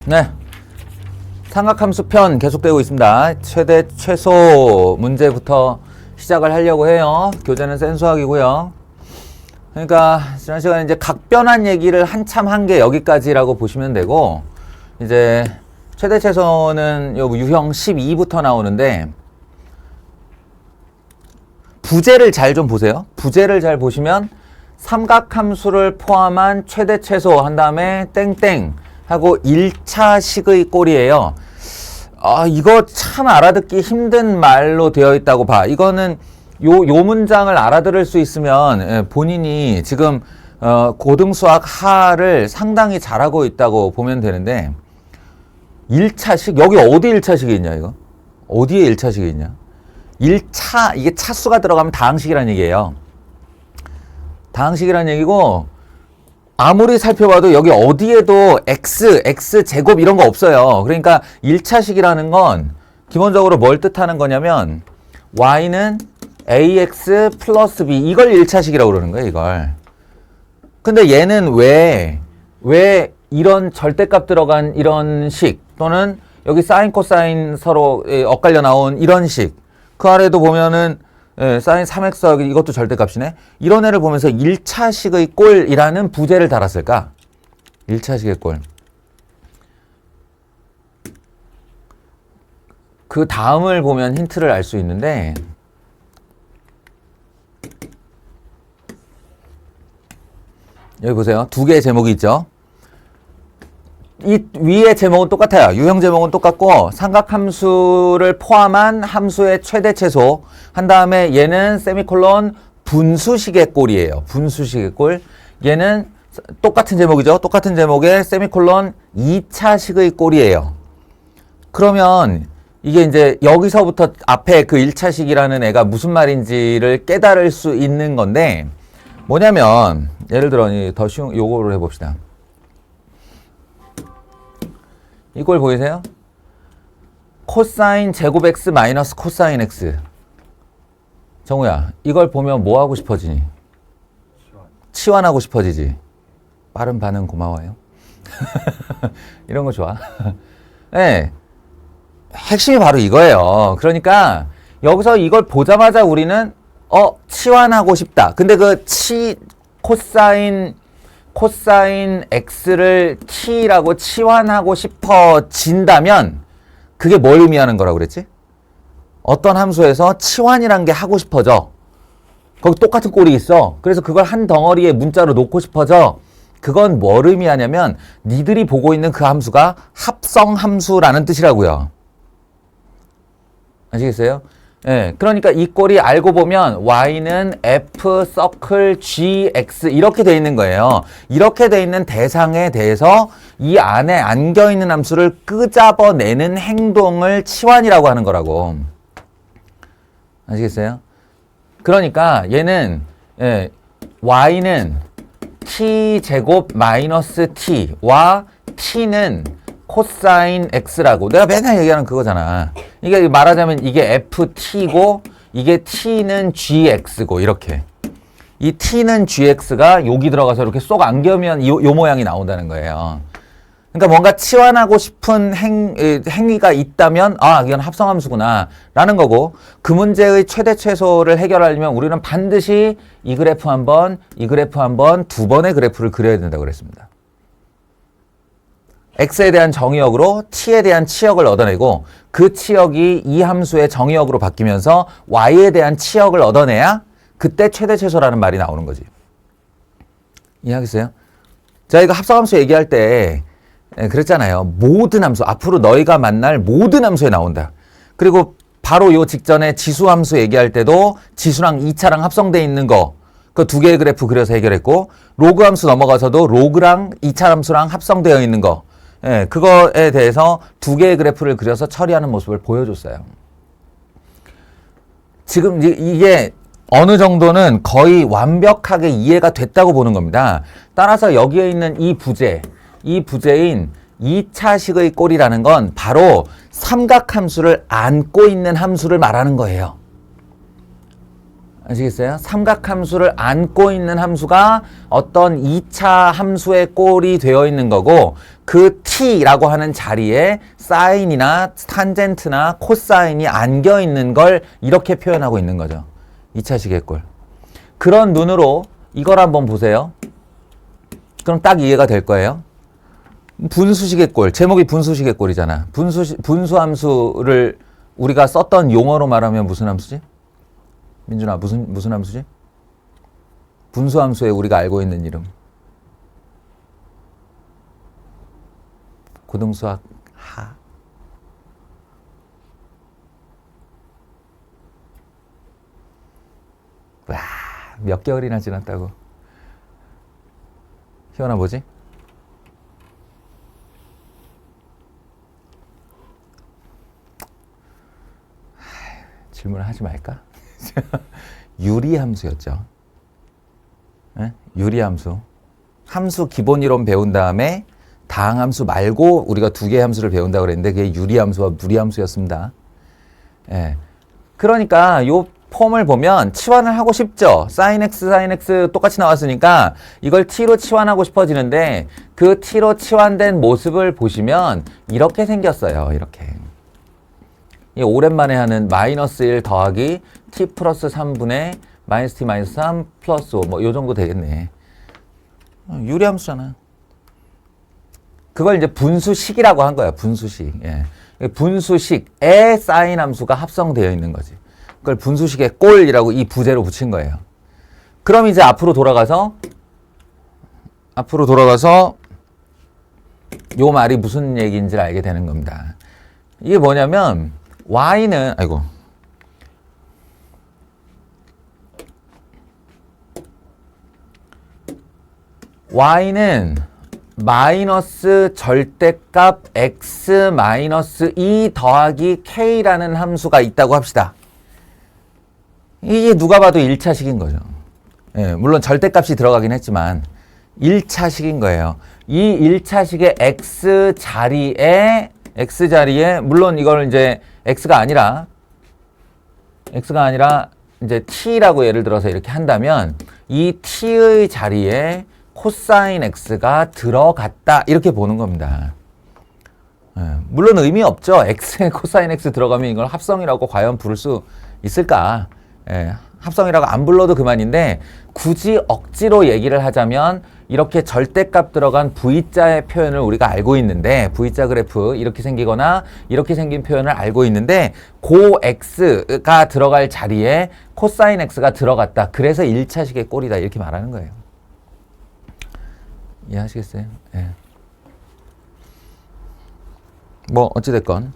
네, 삼각함수 편 계속되고 있습니다. 최대 최소 문제부터 시작을 하려고 해요. 교재는 센수학이고요. 그러니까 지난 시간에 이제 각변환 얘기를 한참 한 게 여기까지라고 보시면 되고, 이제 최대 최소는 요 유형 12부터 나오는데, 부제를 잘 좀 보세요. 부제를 잘 보시면 삼각함수를 포함한 최대 최소 한 다음에 땡땡 하고 1차식의 꼴이에요. 이거 참 알아듣기 힘든 말로 되어 있다고 봐. 이거는 요 문장을 알아들을 수 있으면 본인이 지금 고등수학 하를 상당히 잘하고 있다고 보면 되는데, 1차식, 여기 어디 1차식이 있냐 이거? 어디에 1차식이 있냐? 1차, 이게 차수가 들어가면 다항식이라는 얘기예요. 다항식이라는 얘기고, 아무리 살펴봐도 여기 어디에도 x 제곱 이런 거 없어요. 그러니까 1차식이라는 건 기본적으로 뭘 뜻하는 거냐면 y는 ax 플러스 b, 이걸 1차식이라고 그러는 거예요, 이걸. 근데 얘는 왜 이런 절대값 들어간 이런 식, 또는 여기 사인 코사인 서로 엇갈려 나온 이런 식, 그 아래도 보면은 사인 3x 이것도 절대값이네. 이런 애를 보면서 1차식의 꼴이라는 부제를 달았을까? 1차식의 꼴. 그 다음을 보면 힌트를 알 수 있는데, 여기 보세요. 두 개의 제목이 있죠. 이 위의 제목은 똑같아요. 유형 제목은 똑같고, 삼각함수를 포함한 함수의 최대 최소 한 다음에 얘는 세미콜론 분수식의 꼴이에요. 분수식의 꼴. 얘는 똑같은 제목이죠. 똑같은 제목에 세미콜론 2차식의 꼴이에요. 그러면 이게 이제 여기서부터 앞에 그 1차식이라는 애가 무슨 말인지를 깨달을 수 있는 건데, 뭐냐면 예를 들어 더 쉬운 요거를 해봅시다. 이 꼴 보이세요? 코사인 제곱 x 마이너스 코사인 x. 정우야, 이걸 보면 뭐 하고 싶어지니? 치환하고 싶어지지. 빠른 반응 고마워요. 이런 거 좋아. 네, 핵심이 바로 이거예요. 그러니까 여기서 이걸 보자마자 우리는 치환하고 싶다. 근데 그 코사인 x를 t라고 치환하고 싶어진다면 그게 뭘 의미하는 거라고 그랬지? 어떤 함수에서 치환이란 게 하고 싶어져. 거기 똑같은 꼴이 있어. 그래서 그걸 한 덩어리에 문자로 놓고 싶어져. 그건 뭘 의미하냐면 니들이 보고 있는 그 함수가 합성함수라는 뜻이라고요. 아시겠어요? 예, 그러니까 이 꼴이 알고 보면 y는 f 서클 gx 이렇게 돼 있는 거예요. 이렇게 돼 있는 대상에 대해서 이 안에 안겨 있는 함수를 끄잡아내는 행동을 치환이라고 하는 거라고. 아시겠어요? 그러니까 얘는 y는 t 제곱 마이너스 t와 t는 코사인 x라고 내가 맨날 얘기하는 그거잖아. 이게 말하자면 이게 ft고 이게 t는 gx고 이렇게. 이 t는 gx가 여기 들어가서 이렇게 쏙 안겨면 요 모양이 나온다는 거예요. 그러니까 뭔가 치환하고 싶은 행위가 있다면 이건 합성함수구나 라는 거고, 그 문제의 최대 최소를 해결하려면 우리는 반드시 이 그래프 한 번, 이 그래프 한 번, 두 번의 그래프를 그려야 된다고 그랬습니다. x에 대한 정의역으로 t에 대한 치역을 얻어내고, 그 치역이 이 함수의 정의역으로 바뀌면서 y에 대한 치역을 얻어내야 그때 최대 최소라는 말이 나오는 거지. 이해하겠어요? 자, 이거 합성함수 얘기할 때 그랬잖아요. 모든 함수, 앞으로 너희가 만날 모든 함수에 나온다. 그리고 바로 요 직전에 지수함수 얘기할 때도 지수랑 2차랑 합성돼 있는 거, 그 두 개의 그래프 그려서 해결했고, 로그 함수 넘어가서도 로그랑 2차 함수랑 합성되어 있는 거, 그거에 대해서 두 개의 그래프를 그려서 처리하는 모습을 보여줬어요. 지금 이게 어느 정도는 거의 완벽하게 이해가 됐다고 보는 겁니다. 따라서 여기에 있는 이 부재인 2차식의 꼴이라는 건 바로 삼각함수를 안고 있는 함수를 말하는 거예요. 아시겠어요? 삼각함수를 안고 있는 함수가 어떤 2차 함수의 꼴이 되어 있는 거고, 그 t라고 하는 자리에 사인이나 탄젠트나 코사인이 안겨 있는 걸 이렇게 표현하고 있는 거죠. 2차 시계꼴. 그런 눈으로 이걸 한번 보세요. 그럼 딱 이해가 될 거예요. 분수시계꼴, 제목이 분수시계꼴이잖아. 분수함수를 우리가 썼던 용어로 말하면 무슨 함수지? 민준아, 무슨 함수지? 분수함수에 우리가 알고 있는 이름. 고등수학 하. 와, 몇 개월이나 지났다고. 희원아 뭐지? 질문을 하지 말까? 유리함수였죠. 네? 유리함수. 함수 기본이론 배운 다음에 다항함수 말고 우리가 두 개의 함수를 배운다고 그랬는데 그게 유리함수와 무리함수였습니다. 예. 그러니까 요 폼을 보면 치환을 하고 싶죠. sin x 똑같이 나왔으니까 이걸 t로 치환하고 싶어지는데 그 t로 치환된 모습을 보시면 이렇게 생겼어요. 이렇게. 이 오랜만에 하는 마이너스 1 더하기 t 플러스 3분의 마이너스 t 마이너스 3 플러스 5 뭐 요 정도 되겠네. 유리함수잖아. 그걸 이제 분수식이라고 한 거야. 분수식. 예. 분수식에 사인 함수가 합성되어 있는 거지. 그걸 분수식의 꼴이라고 이 부제로 붙인 거예요. 그럼 이제 앞으로 돌아가서 요 말이 무슨 얘기인지를 알게 되는 겁니다. 이게 뭐냐면 y는 y는 마이너스 절대값 x 마이너스 2 더하기 k라는 함수가 있다고 합시다. 이게 누가 봐도 1차식인 거죠. 예, 물론 절대값이 들어가긴 했지만 1차식인 거예요. 이 1차식의 x 자리에 물론 이걸 이제 x가 아니라 이제 t라고 예를 들어서 이렇게 한다면 이 t의 자리에 코사인 x가 들어갔다 이렇게 보는 겁니다. 예, 물론 의미 없죠. x에 코사인 x 들어가면 이걸 합성이라고 과연 부를 수 있을까? 예, 합성이라고 안 불러도 그만인데 굳이 억지로 얘기를 하자면 이렇게 절대값 들어간 V자의 표현을 우리가 알고 있는데 V자 그래프 이렇게 생기거나 이렇게 생긴 표현을 알고 있는데 고 x가 들어갈 자리에 코사인 x가 들어갔다. 그래서 1차식의 꼴이다 이렇게 말하는 거예요. 이해하시겠어요? 예. 뭐 어찌됐건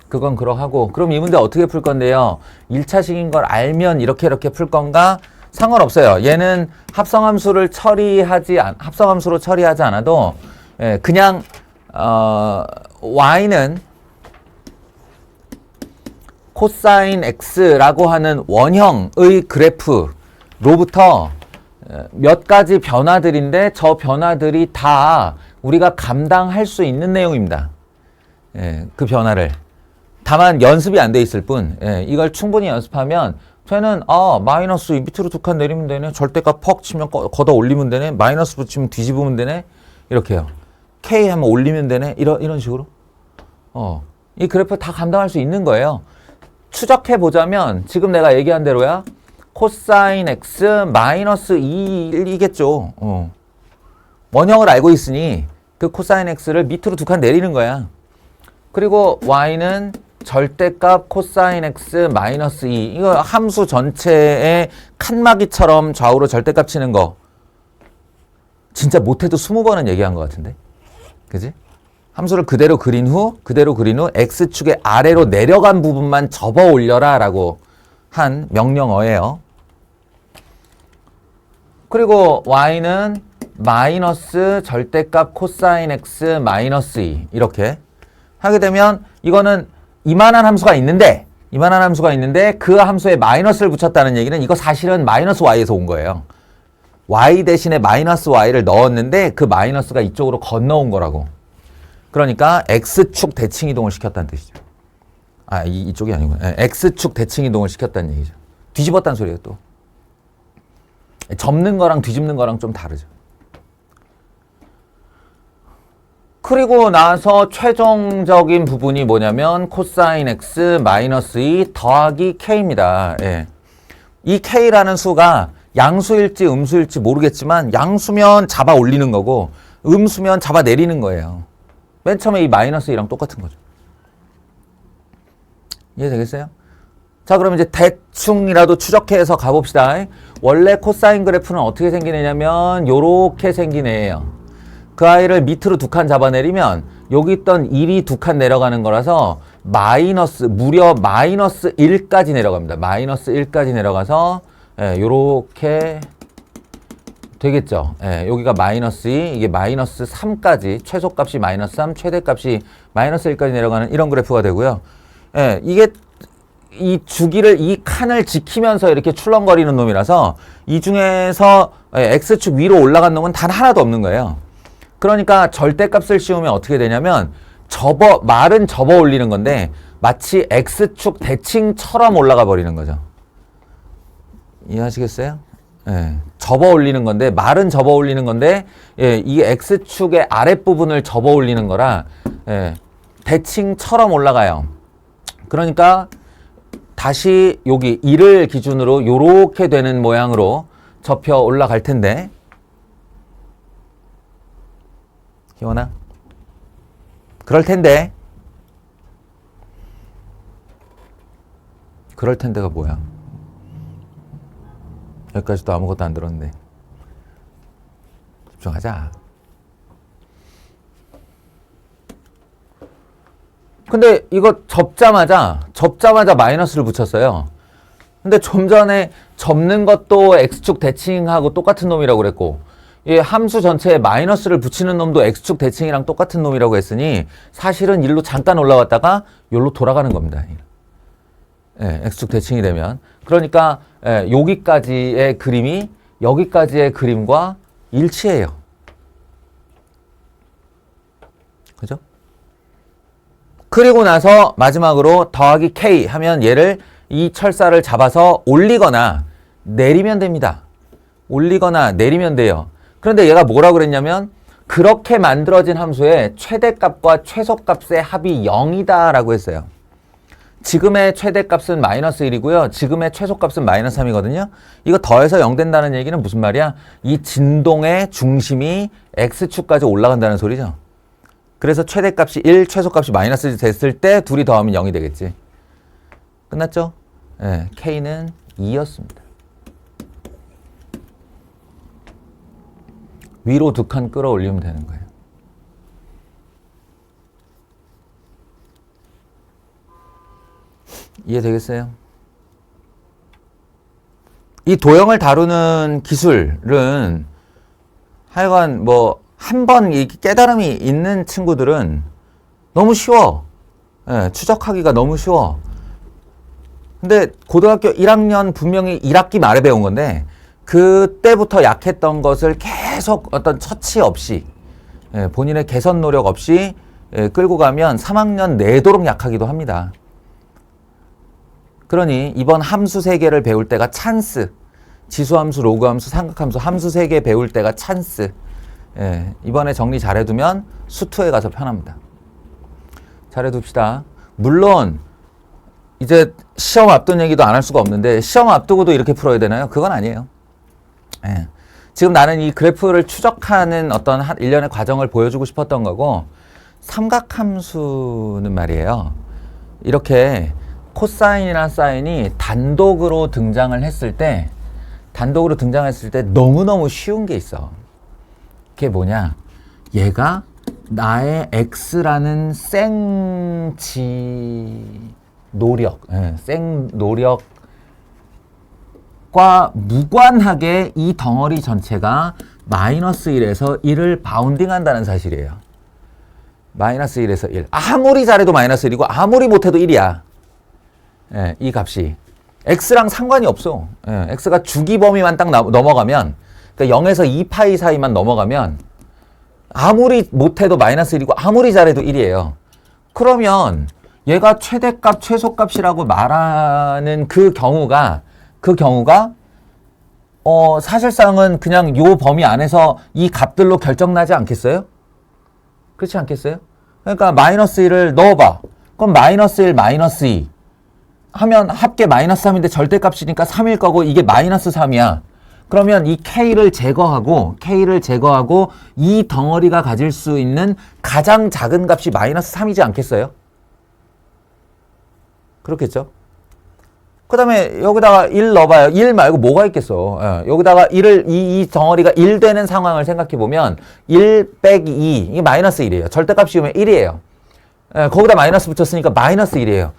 그건 그러하고 그럼 이 문제 어떻게 풀 건데요? 1차식인 걸 알면 이렇게 풀 건가? 상관없어요. 얘는 합성함수로 처리하지 않아도 예, 그냥 y는 코사인 x라고 하는 원형의 그래프로부터 몇 가지 변화들인데 저 변화들이 다 우리가 감당할 수 있는 내용입니다. 예, 그 변화를. 다만 연습이 안 돼 있을 뿐 이걸 충분히 연습하면 쟤는 마이너스 밑으로 두 칸 내리면 되네. 절대값 퍽 치면 걷어 올리면 되네. 마이너스 붙이면 뒤집으면 되네. 이렇게요. K 하면 올리면 되네. 이런 식으로. 이 그래프 다 감당할 수 있는 거예요. 추적해 보자면 지금 내가 얘기한 대로야. 코사인 x 마이너스 2이겠죠. 원형을 알고 있으니 그 코사인 x를 밑으로 두 칸 내리는 거야. 그리고 y는 절대값 코사인 x 마이너스 2. 이거 함수 전체의 칸막이처럼 좌우로 절대값 치는 거. 진짜 못해도 20번은 얘기한 것 같은데. 그지? 함수를 그대로 그린 후 x축의 아래로 내려간 부분만 접어 올려라 라고 한 명령어예요. 그리고 y는 마이너스 절대값 코사인 x 마이너스 2 이렇게 하게 되면 이거는 이만한 함수가 있는데 그 함수에 마이너스를 붙였다는 얘기는 이거 사실은 마이너스 y에서 온 거예요. y 대신에 마이너스 y를 넣었는데 그 마이너스가 이쪽으로 건너온 거라고. 그러니까 x축 대칭 이동을 시켰다는 뜻이죠. 이쪽이 아니고 x축 대칭 이동을 시켰다는 얘기죠. 뒤집었다는 소리예요 또. 접는 거랑 뒤집는 거랑 좀 다르죠. 그리고 나서 최종적인 부분이 뭐냐면 코사인 x 마이너스 2 더하기 k입니다. 예. 이 k라는 수가 양수일지 음수일지 모르겠지만 양수면 잡아 올리는 거고 음수면 잡아 내리는 거예요. 맨 처음에 이 마이너스 2랑 똑같은 거죠. 이해되겠어요? 자, 그럼 이제 대충이라도 추적해서 가봅시다. 원래 코사인 그래프는 어떻게 생기느냐면 요렇게 생기네요. 그 아이를 밑으로 두 칸 잡아내리면 여기 있던 1이 두 칸 내려가는 거라서 무려 마이너스 1까지 내려갑니다. 마이너스 1까지 내려가서 요렇게 되겠죠. 여기가 마이너스 2, 이게 마이너스 3까지, 최소값이 마이너스 3, 최대값이 마이너스 1까지 내려가는 이런 그래프가 되고요. 이게 이 주기를, 이 칸을 지키면서 이렇게 출렁거리는 놈이라서 이 중에서 X축 위로 올라간 놈은 단 하나도 없는 거예요. 그러니까 절대값을 씌우면 어떻게 되냐면 말은 접어 올리는 건데 마치 X축 대칭처럼 올라가 버리는 거죠. 이해하시겠어요? 접어 올리는 건데, 말은 접어 올리는 건데, 이 X축의 아랫부분을 접어 올리는 거라, 대칭처럼 올라가요. 그러니까, 다시 여기 1을 기준으로 요렇게 되는 모양으로 접혀 올라갈 텐데, 희원아? 그럴 텐데가 뭐야? 여기까지도 아무것도 안 들었는데. 집중하자. 근데 이거 접자마자 마이너스를 붙였어요. 근데 좀 전에 접는 것도 X축 대칭하고 똑같은 놈이라고 그랬고, 함수 전체에 마이너스를 붙이는 놈도 X축 대칭이랑 똑같은 놈이라고 했으니 사실은 일로 잠깐 올라왔다가 여기로 돌아가는 겁니다. X축 대칭이 되면. 그러니까 여기까지의 그림이 여기까지의 그림과 일치해요. 그죠? 그리고 나서 마지막으로 더하기 K 하면 얘를 이 철사를 잡아서 올리거나 내리면 됩니다. 올리거나 내리면 돼요. 그런데 얘가 뭐라고 그랬냐면 그렇게 만들어진 함수의 최대값과 최소값의 합이 0이다 라고 했어요. 지금의 최대값은 마이너스 1이고요. 지금의 최소값은 마이너스 3이거든요. 이거 더해서 0 된다는 얘기는 무슨 말이야? 이 진동의 중심이 X축까지 올라간다는 소리죠. 그래서 최대값이 1, 최소값이 마이너스 됐을 때 둘이 더하면 0이 되겠지. 끝났죠? K는 2였습니다. 위로 두 칸 끌어올리면 되는 거예요. 이해되겠어요? 이 도형을 다루는 기술은 하여간 한 번 깨달음이 있는 친구들은 너무 쉬워. 추적하기가 너무 쉬워. 근데 고등학교 1학년 분명히 1학기 말에 배운 건데 그때부터 약했던 것을 계속 어떤 처치 없이 본인의 개선 노력 없이 끌고 가면 3학년 내도록 약하기도 합니다. 그러니 이번 함수 3개를 배울 때가 찬스. 지수함수, 로그함수, 삼각함수 함수 3개 배울 때가 찬스. 이번에 정리 잘해두면 수투에 가서 편합니다. 잘해둡시다. 물론 이제 시험 앞둔 얘기도 안 할 수가 없는데 시험 앞두고도 이렇게 풀어야 되나요? 그건 아니에요. 지금 나는 이 그래프를 추적하는 어떤 일련의 과정을 보여주고 싶었던 거고, 삼각함수는 말이에요. 이렇게 코사인이나 사인이 단독으로 등장을 했을 때 너무너무 쉬운 게 있어. 그게 뭐냐? 얘가 나의 X라는 생노력과 무관하게 이 덩어리 전체가 마이너스 1에서 1을 바운딩 한다는 사실이에요. 마이너스 1에서 1. 아무리 잘해도 마이너스 1이고 아무리 못해도 1이야. 이 값이. X랑 상관이 없어. X가 주기 범위만 딱 넘어가면, 그러니까 0에서 2파이 사이만 넘어가면 아무리 못해도 마이너스 1이고 아무리 잘해도 1이에요. 그러면 얘가 최대값, 최소값이라고 말하는 그 경우가 사실상은 그냥 요 범위 안에서 이 값들로 결정나지 않겠어요? 그렇지 않겠어요? 그러니까 마이너스 1을 넣어봐. 그럼 마이너스 1, 마이너스 2 하면 합계 마이너스 3인데 절대값이니까 3일 거고 이게 마이너스 3이야. 그러면 이 K를 제거하고 이 덩어리가 가질 수 있는 가장 작은 값이 마이너스 3이지 않겠어요? 그렇겠죠? 그 다음에 여기다가 1 넣어봐요. 1 말고 뭐가 있겠어. 예, 여기다가 1을 이 덩어리가 1 되는 상황을 생각해보면 1 빼기 2 이게 마이너스 1이에요. 절대값 씌우면 1이에요. 예, 거기다 마이너스 붙였으니까 마이너스 1이에요.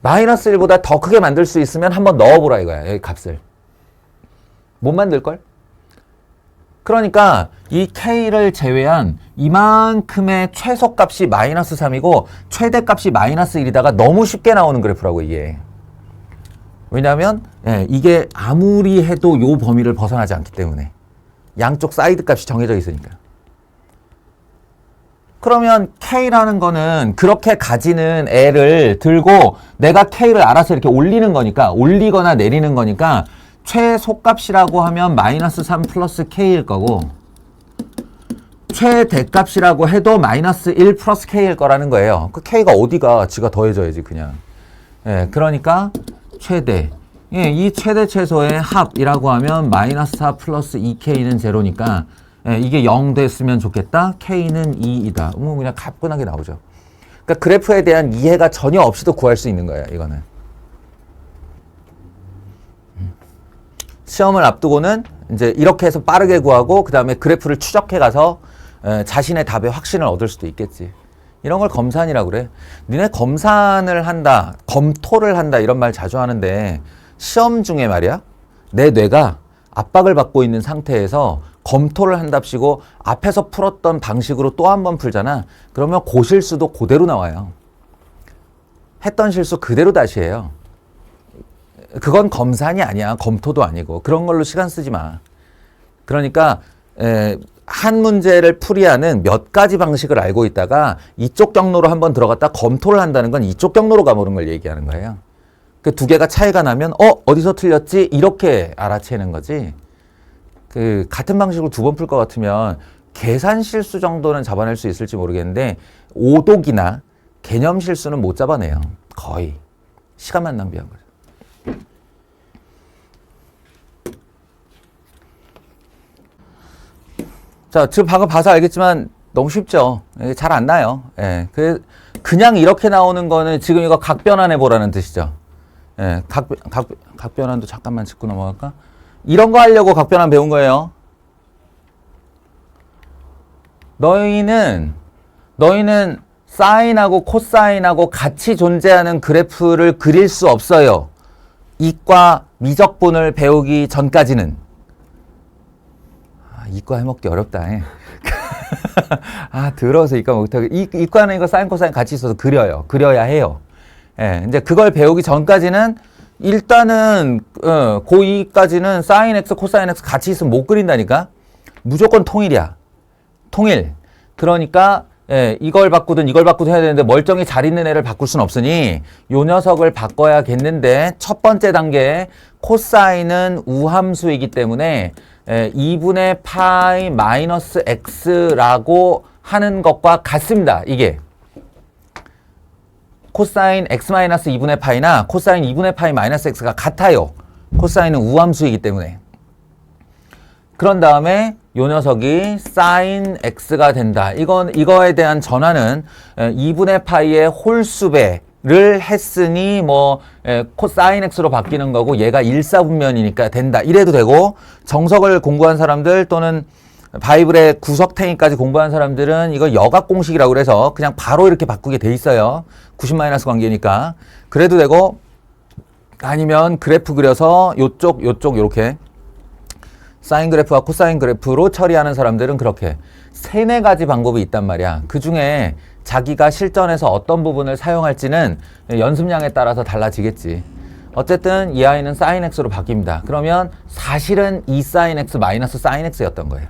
마이너스 1보다 더 크게 만들 수 있으면 한번 넣어보라 이거야. 여기 값을. 못 만들걸? 그러니까 이 K를 제외한 이만큼의 최소값이 마이너스 3이고 최대값이 마이너스 1이다가 너무 쉽게 나오는 그래프라고 이게. 왜냐하면 이게 아무리 해도 요 범위를 벗어나지 않기 때문에 양쪽 사이드 값이 정해져 있으니까. 그러면 K라는 거는 그렇게 가지는 애를 들고 내가 K를 알아서 이렇게 올리는 거니까 올리거나 내리는 거니까 최소값이라고 하면 마이너스 3 플러스 K일 거고 최대값이라고 해도 마이너스 1 플러스 K일 거라는 거예요. 그 K가 어디가 지가 더해져야지 그냥. 그러니까 최대. 이 최대 최소의 합이라고 하면 마이너스 4 플러스 2K는 제로니까 이게 0 됐으면 좋겠다. K는 2이다. 뭐 그냥 가뿐하게 나오죠. 그러니까 그래프에 대한 이해가 전혀 없이도 구할 수 있는 거예요. 이거는. 시험을 앞두고는 이제 이렇게 해서 빠르게 구하고 그 다음에 그래프를 추적해 가서 자신의 답에 확신을 얻을 수도 있겠지. 이런 걸 검산이라고 그래. 니네 검산을 한다, 검토를 한다 이런 말 자주 하는데 시험 중에 말이야. 내 뇌가 압박을 받고 있는 상태에서 검토를 한답시고 앞에서 풀었던 방식으로 또 한 번 풀잖아. 그러면 그 실수도 그대로 나와요. 했던 실수 그대로 다시 해요. 그건 검산이 아니야. 검토도 아니고. 그런 걸로 시간 쓰지 마. 그러니까 한 문제를 풀이하는 몇 가지 방식을 알고 있다가 이쪽 경로로 한번 들어갔다 검토를 한다는 건 이쪽 경로로 가보는 걸 얘기하는 거예요. 그 두 개가 차이가 나면 어디서 틀렸지? 이렇게 알아채는 거지. 그 같은 방식으로 두 번 풀 것 같으면 계산 실수 정도는 잡아낼 수 있을지 모르겠는데 오독이나 개념 실수는 못 잡아내요. 거의. 시간만 낭비한 거죠. 자, 지금 방금 봐서 알겠지만 너무 쉽죠. 잘 안 나요. 그냥 이렇게 나오는 거는 지금 이거 각변환해 보라는 뜻이죠. 각변환도 잠깐만 짚고 넘어갈까? 이런 거 하려고 각변환 배운 거예요. 너희는 사인하고 코사인하고 같이 존재하는 그래프를 그릴 수 없어요. 이과 미적분을 배우기 전까지는. 이과 해먹기 어렵다. 더러워서 이과 못하고. 이과는 이거 사인, 코사인 같이 있어서 그려야 해요. 이제 그걸 배우기 전까지는 일단은, 고2까지는 사인 x, 코사인 x 같이 있으면 못 그린다니까? 무조건 통일이야. 통일. 그러니까, 이걸 바꾸든 해야 되는데 멀쩡히 잘 있는 애를 바꿀 순 없으니 요 녀석을 바꿔야겠는데 첫 번째 단계 코사인은 우함수이기 때문에 2분의 파이 마이너스 x라고 하는 것과 같습니다. 이게 코사인 x 마이너스 2분의 파이나 코사인 2분의 파이 마이너스 x가 같아요. 코사인은 우함수이기 때문에. 그런 다음에 요 녀석이 사인 x가 된다. 이거에 대한 전환은 2분의 파이의 홀수배를 했으니 코사인 x로 바뀌는 거고 얘가 일사분면이니까 된다. 이래도 되고 정석을 공부한 사람들 또는 바이블의 구석탱이까지 공부한 사람들은 이거 여각 공식이라고 그래서 그냥 바로 이렇게 바꾸게 돼 있어요. 90 마이너스 관계니까. 그래도 되고 아니면 그래프 그려서 요쪽 요렇게 사인 그래프와 코사인 그래프로 처리하는 사람들은 그렇게 3-4가지 방법이 있단 말이야. 그 중에 자기가 실전에서 어떤 부분을 사용할지는 연습량에 따라서 달라지겠지. 어쨌든 이 아이는 사인 x로 바뀝니다. 그러면 사실은 2 사인 x 마이너스 사인 x였던 거예요.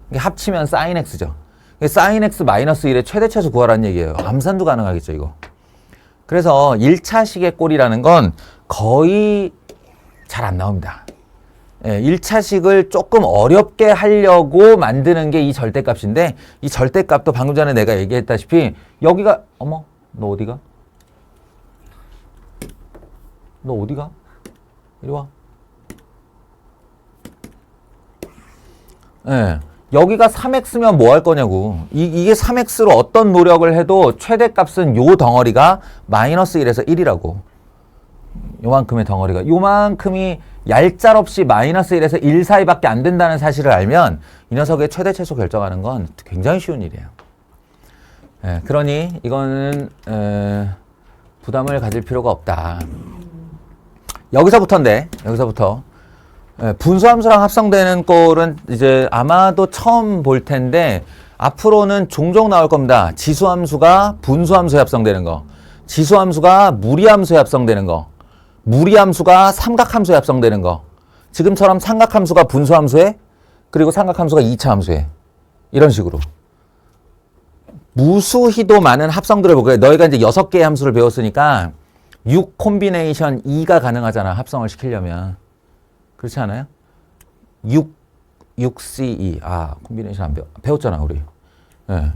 이게 합치면 사인 x죠. 사인 x 마이너스 1의 최대 최소 구하라는 얘기예요. 암산도 가능하겠죠, 이거. 그래서 1차식의 꼴이라는 건 거의 잘 안 나옵니다. 예, 1차식을 조금 어렵게 하려고 만드는 게 이 절대값인데 이 절대값도 방금 전에 내가 얘기했다시피 여기가 어머 너 어디가? 너 어디가? 이리 와. 예, 여기가 3x면 뭐 할 거냐고. 이게 3x로 어떤 노력을 해도 최대값은 요 덩어리가 마이너스 1에서 1이라고. 요만큼의 덩어리가. 요만큼이 얄짤없이 마이너스 1에서 1 사이밖에 안 된다는 사실을 알면 이 녀석의 최대 최소 결정하는 건 굉장히 쉬운 일이에요. 예, 그러니 이거는 부담을 가질 필요가 없다. 여기서부터인데, 여기서부터. 예, 분수함수랑 합성되는 꼴은 이제 아마도 처음 볼 텐데 앞으로는 종종 나올 겁니다. 지수함수가 분수함수에 합성되는 거, 지수함수가 무리함수에 합성되는 거, 무리함수가 삼각함수에 합성되는 거. 지금처럼 삼각함수가 분수함수에, 그리고 삼각함수가 2차 함수에, 이런 식으로 무수히도 많은 합성들을 볼 거예요. 너희가 이제 6개의 함수를 배웠으니까 6 콤비네이션 2가 가능하잖아, 합성을 시키려면. 그렇지 않아요? 6CE. 콤비네이션 안 배웠잖아, 우리. 예.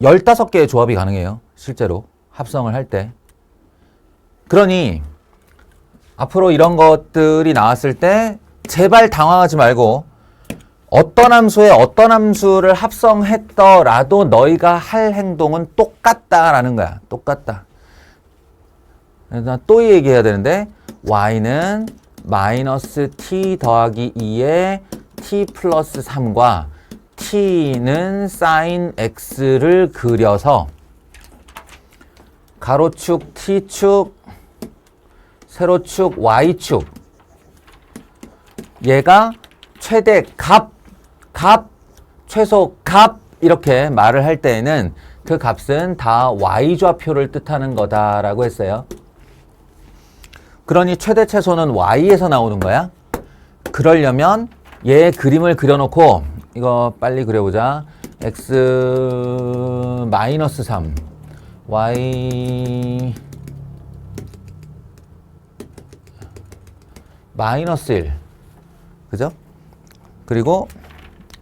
15개의 조합이 가능해요, 실제로. 합성을 할 때. 그러니, 앞으로 이런 것들이 나왔을 때, 제발 당황하지 말고, 어떤 함수에 어떤 함수를 합성했더라도 너희가 할 행동은 똑같다라는 거야. 똑같다. 그래서 또 얘기해야 되는데, y는 마이너스 t 더하기 2의 t 플러스 3과 t는 sin x를 그려서 가로축 t축, 세로축 y축, 얘가 최대 값, 최소 값 이렇게 말을 할 때에는 그 값은 다 y좌표를 뜻하는 거다라고 했어요. 그러니 최대 최소는 y에서 나오는 거야. 그러려면 얘의 그림을 그려놓고, 이거 빨리 그려보자. x 마이너스 3, y 마이너스 1, 그죠? 그리고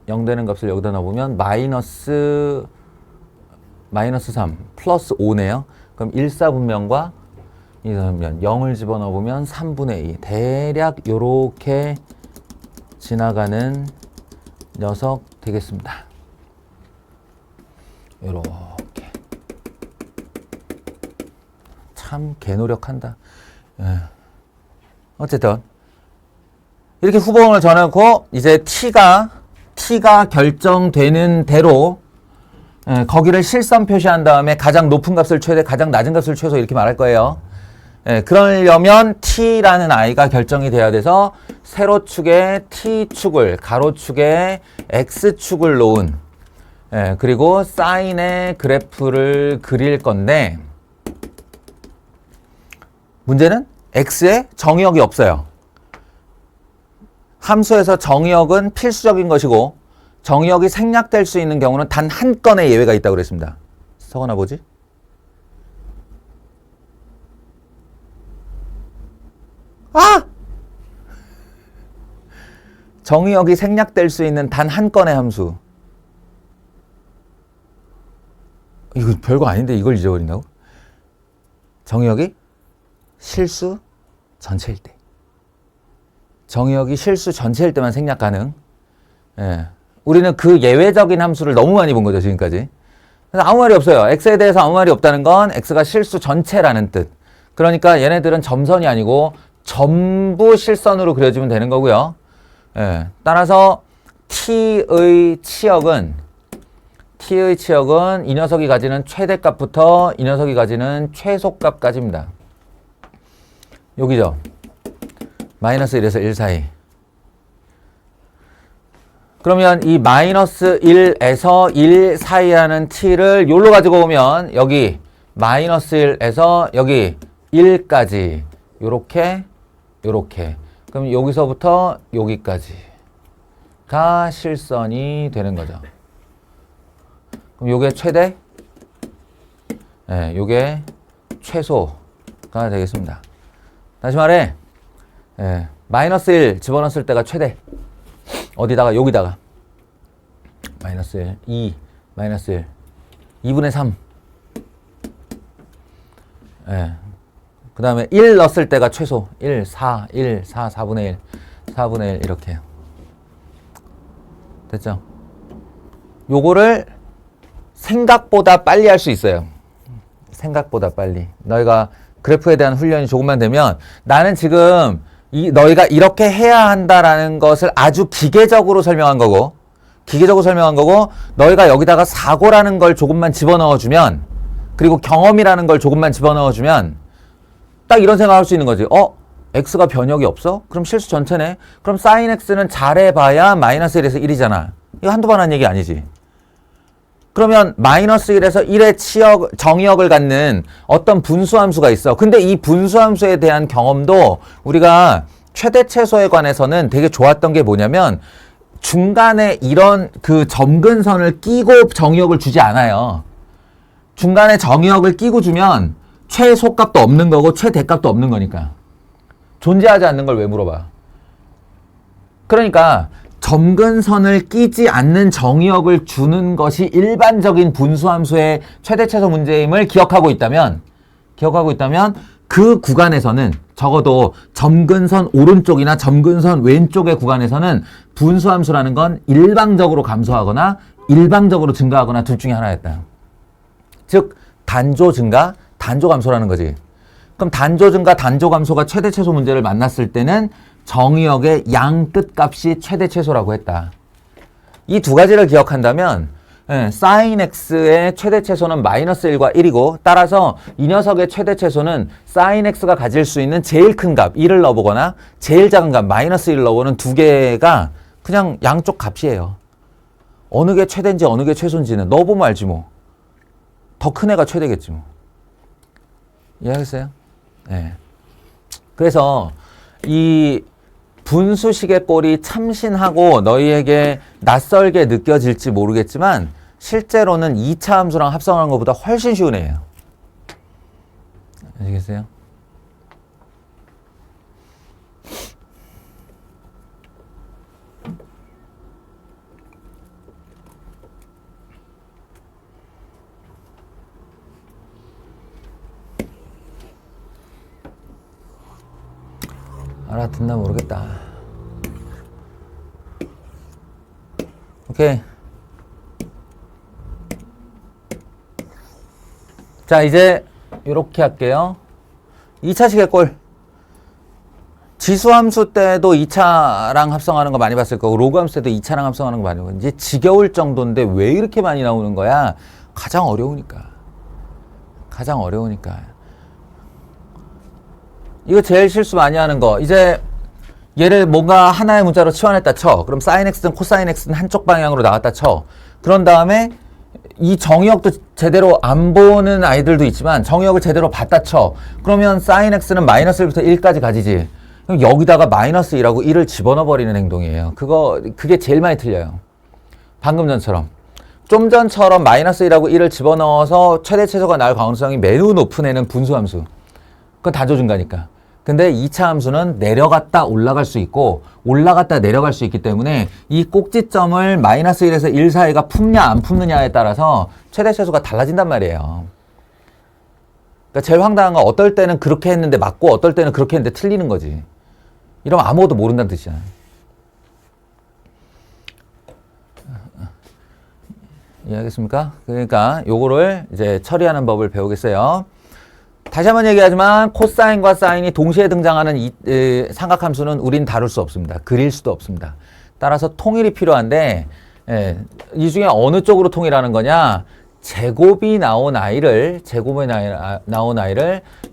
0 되는 값을 여기다 넣어보면 마이너스 3 플러스 5네요. 그럼 1사분면과 2사분면 0을 집어넣어보면 3분의 2. 대략 요렇게 지나가는 녀석 되겠습니다. 요렇게. 참 개노력한다. 어쨌든 이렇게 후보형을 정해놓고 이제 t가 결정되는 대로 거기를 실선 표시한 다음에 가장 높은 값을 최대, 가장 낮은 값을 최소 이렇게 말할 거예요. 그러려면 t라는 i가 결정이 돼야 돼서 세로축에 t축을, 가로축에 x축을 놓은, 그리고 사인의 그래프를 그릴 건데, 문제는 x에 정의역이 없어요. 함수에서 정의역은 필수적인 것이고 정의역이 생략될 수 있는 경우는 단 한 건의 예외가 있다고 그랬습니다. 서거나 보지? 정의역이 생략될 수 있는 단 한 건의 함수. 이거 별거 아닌데 이걸 잊어버린다고? 정의역이 실수 전체일 때. 정의역이 실수 전체일 때만 생략 가능. 우리는 그 예외적인 함수를 너무 많이 본 거죠, 지금까지. 그래서 아무 말이 없어요. x에 대해서 아무 말이 없다는 건 x가 실수 전체라는 뜻. 그러니까 얘네들은 점선이 아니고 전부 실선으로 그려지면 되는 거고요. 따라서 t의 치역은 이 녀석이 가지는 최대값부터 이 녀석이 가지는 최소값까지입니다. 여기죠. 마이너스 1에서 1 사이. 그러면 이 마이너스 1에서 1 사이라는 t를 요로 가지고 오면 여기 마이너스 1에서 여기 1까지 요렇게 그럼 여기서부터 여기까지가 실선이 되는 거죠. 그럼 요게 최대, 요게 최소가 되겠습니다. 다시 말해, 마이너스 1 집어넣었을 때가 최대. 어디다가? 여기다가. 마이너스 1, 2, 마이너스 1, 2분의 3. 예. 그 다음에 1 넣었을 때가 최소. 1, 4, 1, 4, 4분의 1, 4분의 1 이렇게. 됐죠? 요거를 생각보다 빨리 할 수 있어요. 생각보다 빨리. 너희가 그래프에 대한 훈련이 조금만 되면 나는 지금 너희가 이렇게 해야 한다라는 것을 아주 기계적으로 설명한 거고 너희가 여기다가 사고라는 걸 조금만 집어넣어주면 그리고 경험이라는 걸 조금만 집어넣어주면 딱 이런 생각할 수 있는 거지. x가 변역이 없어? 그럼 실수 전체네. 그럼 sin x는 잘해봐야 마이너스 1에서 1이잖아. 이거 한두 번 한 얘기 아니지. 그러면 마이너스 1에서 1의 정의역을 갖는 어떤 분수함수가 있어. 근데 이 분수함수에 대한 경험도 우리가 최대 최소에 관해서는 되게 좋았던 게 뭐냐면 중간에 이런 그 점근선을 끼고 정의역을 주지 않아요. 중간에 정의역을 끼고 주면 최소값도 없는 거고 최대값도 없는 거니까. 존재하지 않는 걸 왜 물어봐. 그러니까 점근선을 끼지 않는 정의역을 주는 것이 일반적인 분수함수의 최대 최소 문제임을 기억하고 있다면 그 구간에서는 적어도 점근선 오른쪽이나 점근선 왼쪽의 구간에서는 분수함수라는 건 일방적으로 감소하거나 일방적으로 증가하거나 둘 중에 하나였다. 즉 단조 증가, 단조 감소라는 거지. 그럼 단조 증가, 단조 감소가 최대 최소 문제를 만났을 때는 정의역의 양 끝값이 최대 최소라고 했다. 이 두 가지를 기억한다면 sin x의 최대 최소는 마이너스 1과 1이고 따라서 이 녀석의 최대 최소는 sin x가 가질 수 있는 제일 큰 값 1을 넣어보거나 제일 작은 값 마이너스 1을 넣어보는 두 개가 그냥 양쪽 값이에요. 어느 게 최대인지 어느 게 최소인지는 넣어보면 알지 뭐. 더 큰 애가 최대겠지 뭐. 이해하겠어요? 네. 그래서 이 분수식의 꼴이 참신하고 너희에게 낯설게 느껴질지 모르겠지만 실제로는 2차 함수랑 합성하는 것보다 훨씬 쉬운 애예요. 아시겠어요? 알아듣나 모르겠다. 오케이. 자, 이제 이렇게 할게요. 2차식의 꼴. 지수함수 때도 2차랑 합성하는 거 많이 봤을 거고 로그함수 때도 2차랑 합성하는 거 많이 봤고 이제 지겨울 정도인데 왜 이렇게 많이 나오는 거야? 가장 어려우니까. 이거 제일 실수 많이 하는 거. 이제 얘를 뭔가 하나의 문자로 치환했다 쳐. 그럼 sin x든 cosine x든 한쪽 방향으로 나왔다 쳐. 그런 다음에 이 정의역도 제대로 안 보는 아이들도 있지만 정의역을 제대로 봤다 쳐. 그러면 sin x는 마이너스 1부터 1까지 가지지. 그럼 여기다가 마이너스 1하고 1을 집어넣어 버리는 행동이에요. 그게 제일 많이 틀려요. 방금 전처럼. 좀 전처럼 마이너스 1하고 1을 집어넣어서 최대 최소가 나올 가능성이 매우 높은 애는 분수함수. 그건 단조 증가니까. 근데 2차 함수는 내려갔다 올라갈 수 있고 올라갔다 내려갈 수 있기 때문에 이 꼭지점을 마이너스 1에서 1 사이가 품냐 안 품느냐에 따라서 최대 최소가 달라진단 말이에요. 그러니까 제일 황당한 건 어떨 때는 그렇게 했는데 맞고 어떨 때는 그렇게 했는데 틀리는 거지. 이러면 아무것도 모른다는 뜻이야. 이해하겠습니까? 그러니까 요거를 이제 처리하는 법을 배우겠어요. 다시 한번 얘기하지만 코사인과 사인이 동시에 등장하는 이 삼각함수는 우린 다룰 수 없습니다. 그릴 수도 없습니다. 따라서 통일이 필요한데 이 중에 어느 쪽으로 통일하는 거냐? 제곱이 나온 아이를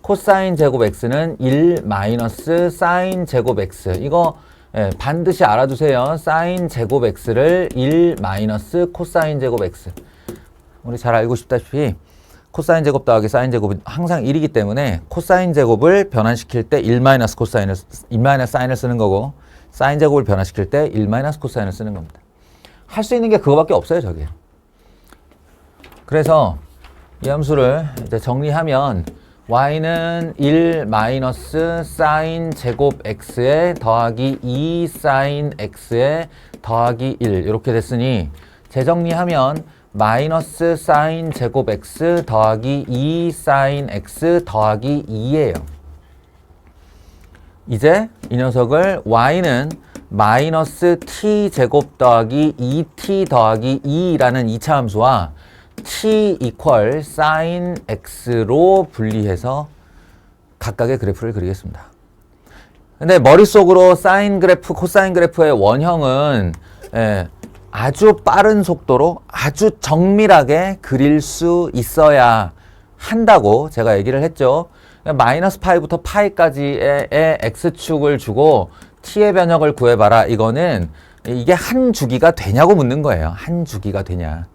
코사인 제곱 x는 1 마이너스 사인 제곱 x 이거 반드시 알아두세요. 사인 제곱 x를 1 마이너스 코사인 제곱 x 우리 잘 알고 싶다시피 코사인 제곱 더하기 사인 제곱은 항상 1이기 때문에 코사인 제곱을 변환시킬 때 1 마이너스 사인을 쓰는 거고 사인 제곱을 변환시킬 때 1 마이너스 코사인을 쓰는 겁니다. 할 수 있는 게 그거밖에 없어요, 저게. 그래서 이 함수를 이제 정리하면 y는 1 마이너스 사인 제곱 x에 더하기 2 사인 x에 더하기 1 이렇게 됐으니 재정리하면 마이너스 사인 제곱 x 더하기 2 사인 x 더하기 2예요. 이제 이 녀석을 y는 마이너스 t 제곱 더하기 2t 더하기 2라는 2차 함수와 t 이퀄 사인 x로 분리해서 각각의 그래프를 그리겠습니다. 근데 머릿속으로 사인 그래프, 코사인 그래프의 원형은 아주 빠른 속도로 아주 정밀하게 그릴 수 있어야 한다고 제가 얘기를 했죠. 마이너스 파이부터 파이까지의 x축을 주고 t의 변형을 구해봐라. 이거는 이게 한 주기가 되냐고 묻는 거예요. 한 주기가 되냐.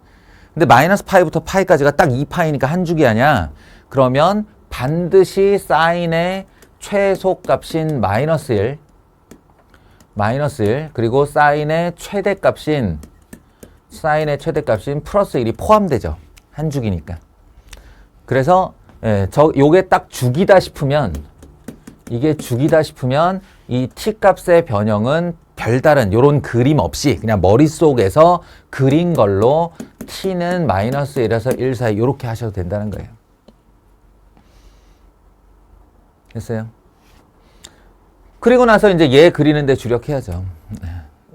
근데 마이너스 파이부터 파이까지가 딱 2파이니까 한 주기 아니야? 그러면 반드시 사인의 최소값인 마이너스 1 그리고 사인의 최대값인 플러스 1이 포함되죠. 한 주기니까. 그래서 요게 딱 주기다 싶으면 이게 주기다 싶으면 이 t값의 변형은 별다른 요런 그림 없이 그냥 머릿속에서 그린 걸로 t는 마이너스 1에서 1 사이 요렇게 하셔도 된다는 거예요. 됐어요? 그리고 나서 이제 얘 그리는데 주력해야죠.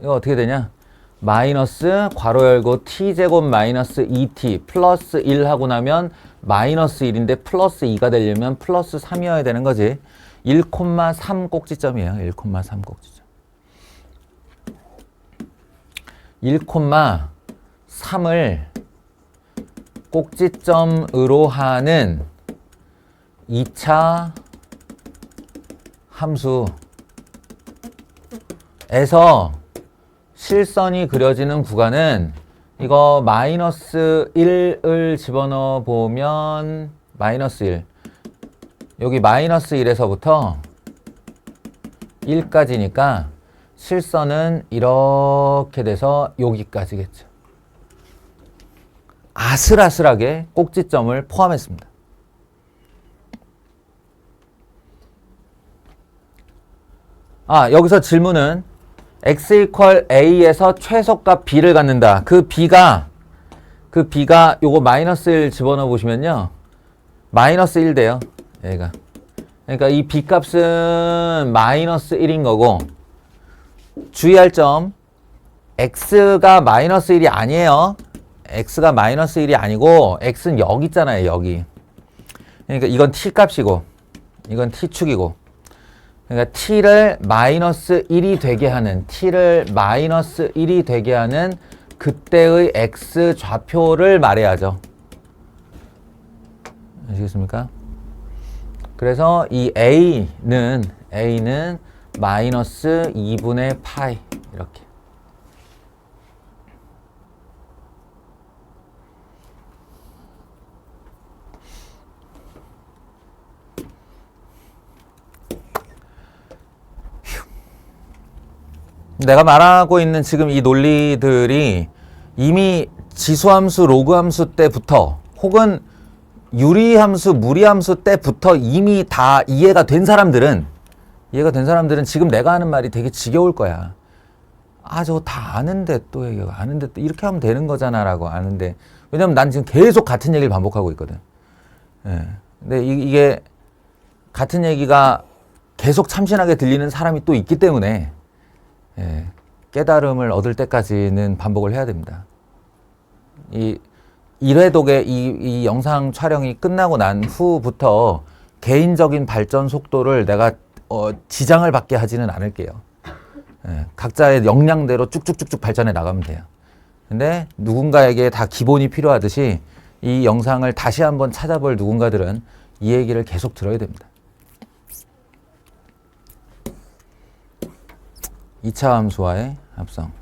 이거 어떻게 되냐? 마이너스 괄호 열고 t제곱 마이너스 2t 플러스 1 하고 나면 마이너스 1인데 플러스 2가 되려면 플러스 3이어야 되는 거지. 1,3 꼭지점이에요. 1,3 꼭지점. 1,3을 꼭지점으로 하는 2차 함수에서 실선이 그려지는 구간은 이거 마이너스 1을 집어넣어 보면 마이너스 1 여기 마이너스 1에서부터 1까지니까 실선은 이렇게 돼서 여기까지겠죠. 아슬아슬하게 꼭지점을 포함했습니다. 여기서 질문은 x 이퀄 a에서 최소값 b를 갖는다. 그 b가 요거 마이너스 1 집어넣어 보시면요. 마이너스 1 돼요. 얘가. 그러니까 이 b 값은 마이너스 1인 거고 주의할 점 x가 마이너스 1이 아니에요. x가 마이너스 1이 아니고 x는 여기 있잖아요. 여기. 그러니까 이건 t 값이고 이건 t축이고 그러니까 t를 마이너스 1이 되게 하는 그때의 x 좌표를 말해야죠. 아시겠습니까? 그래서 이 a는 마이너스 2분의 파이 이렇게. 내가 말하고 있는 지금 이 논리들이 이미 지수함수, 로그함수 때부터 혹은 유리함수, 무리함수 때부터 이미 다 이해가 된 사람들은 지금 내가 하는 말이 되게 지겨울 거야. 저거 다 아는데 또 이렇게 하면 되는 거잖아 라고 아는데 왜냐면 난 지금 계속 같은 얘기를 반복하고 있거든. 근데 이게 같은 얘기가 계속 참신하게 들리는 사람이 또 있기 때문에 깨달음을 얻을 때까지는 반복을 해야 됩니다. 이 1회독의 이 영상 촬영이 끝나고 난 후부터 개인적인 발전 속도를 내가 지장을 받게 하지는 않을게요. 각자의 역량대로 쭉쭉쭉쭉 발전해 나가면 돼요. 근데 누군가에게 다 기본이 필요하듯이 이 영상을 다시 한번 찾아볼 누군가들은 이 얘기를 계속 들어야 됩니다. 2차 함수와의 합성.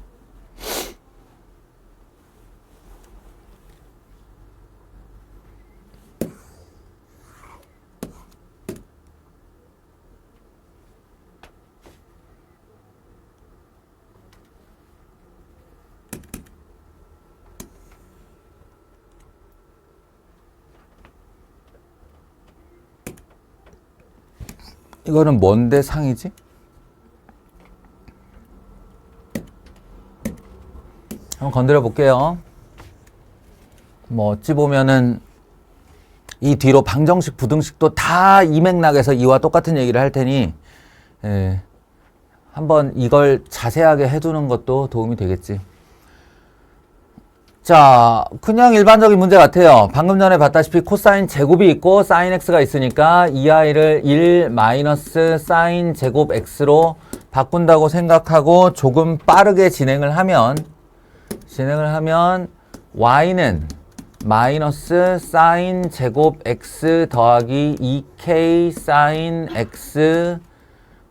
이거는 뭔데 상이지? 한번 건드려 볼게요. 뭐 어찌 보면은 이 뒤로 방정식, 부등식도 다 이 맥락에서 이와 똑같은 얘기를 할 테니 한번 이걸 자세하게 해두는 것도 도움이 되겠지. 자, 그냥 일반적인 문제 같아요. 방금 전에 봤다시피 코사인 제곱이 있고 사인 x가 있으니까 이 a를 1 마이너스 사인 제곱 x로 바꾼다고 생각하고 조금 빠르게 진행을 하면 y는 마이너스 사인 제곱 x 더하기 2k 사인 x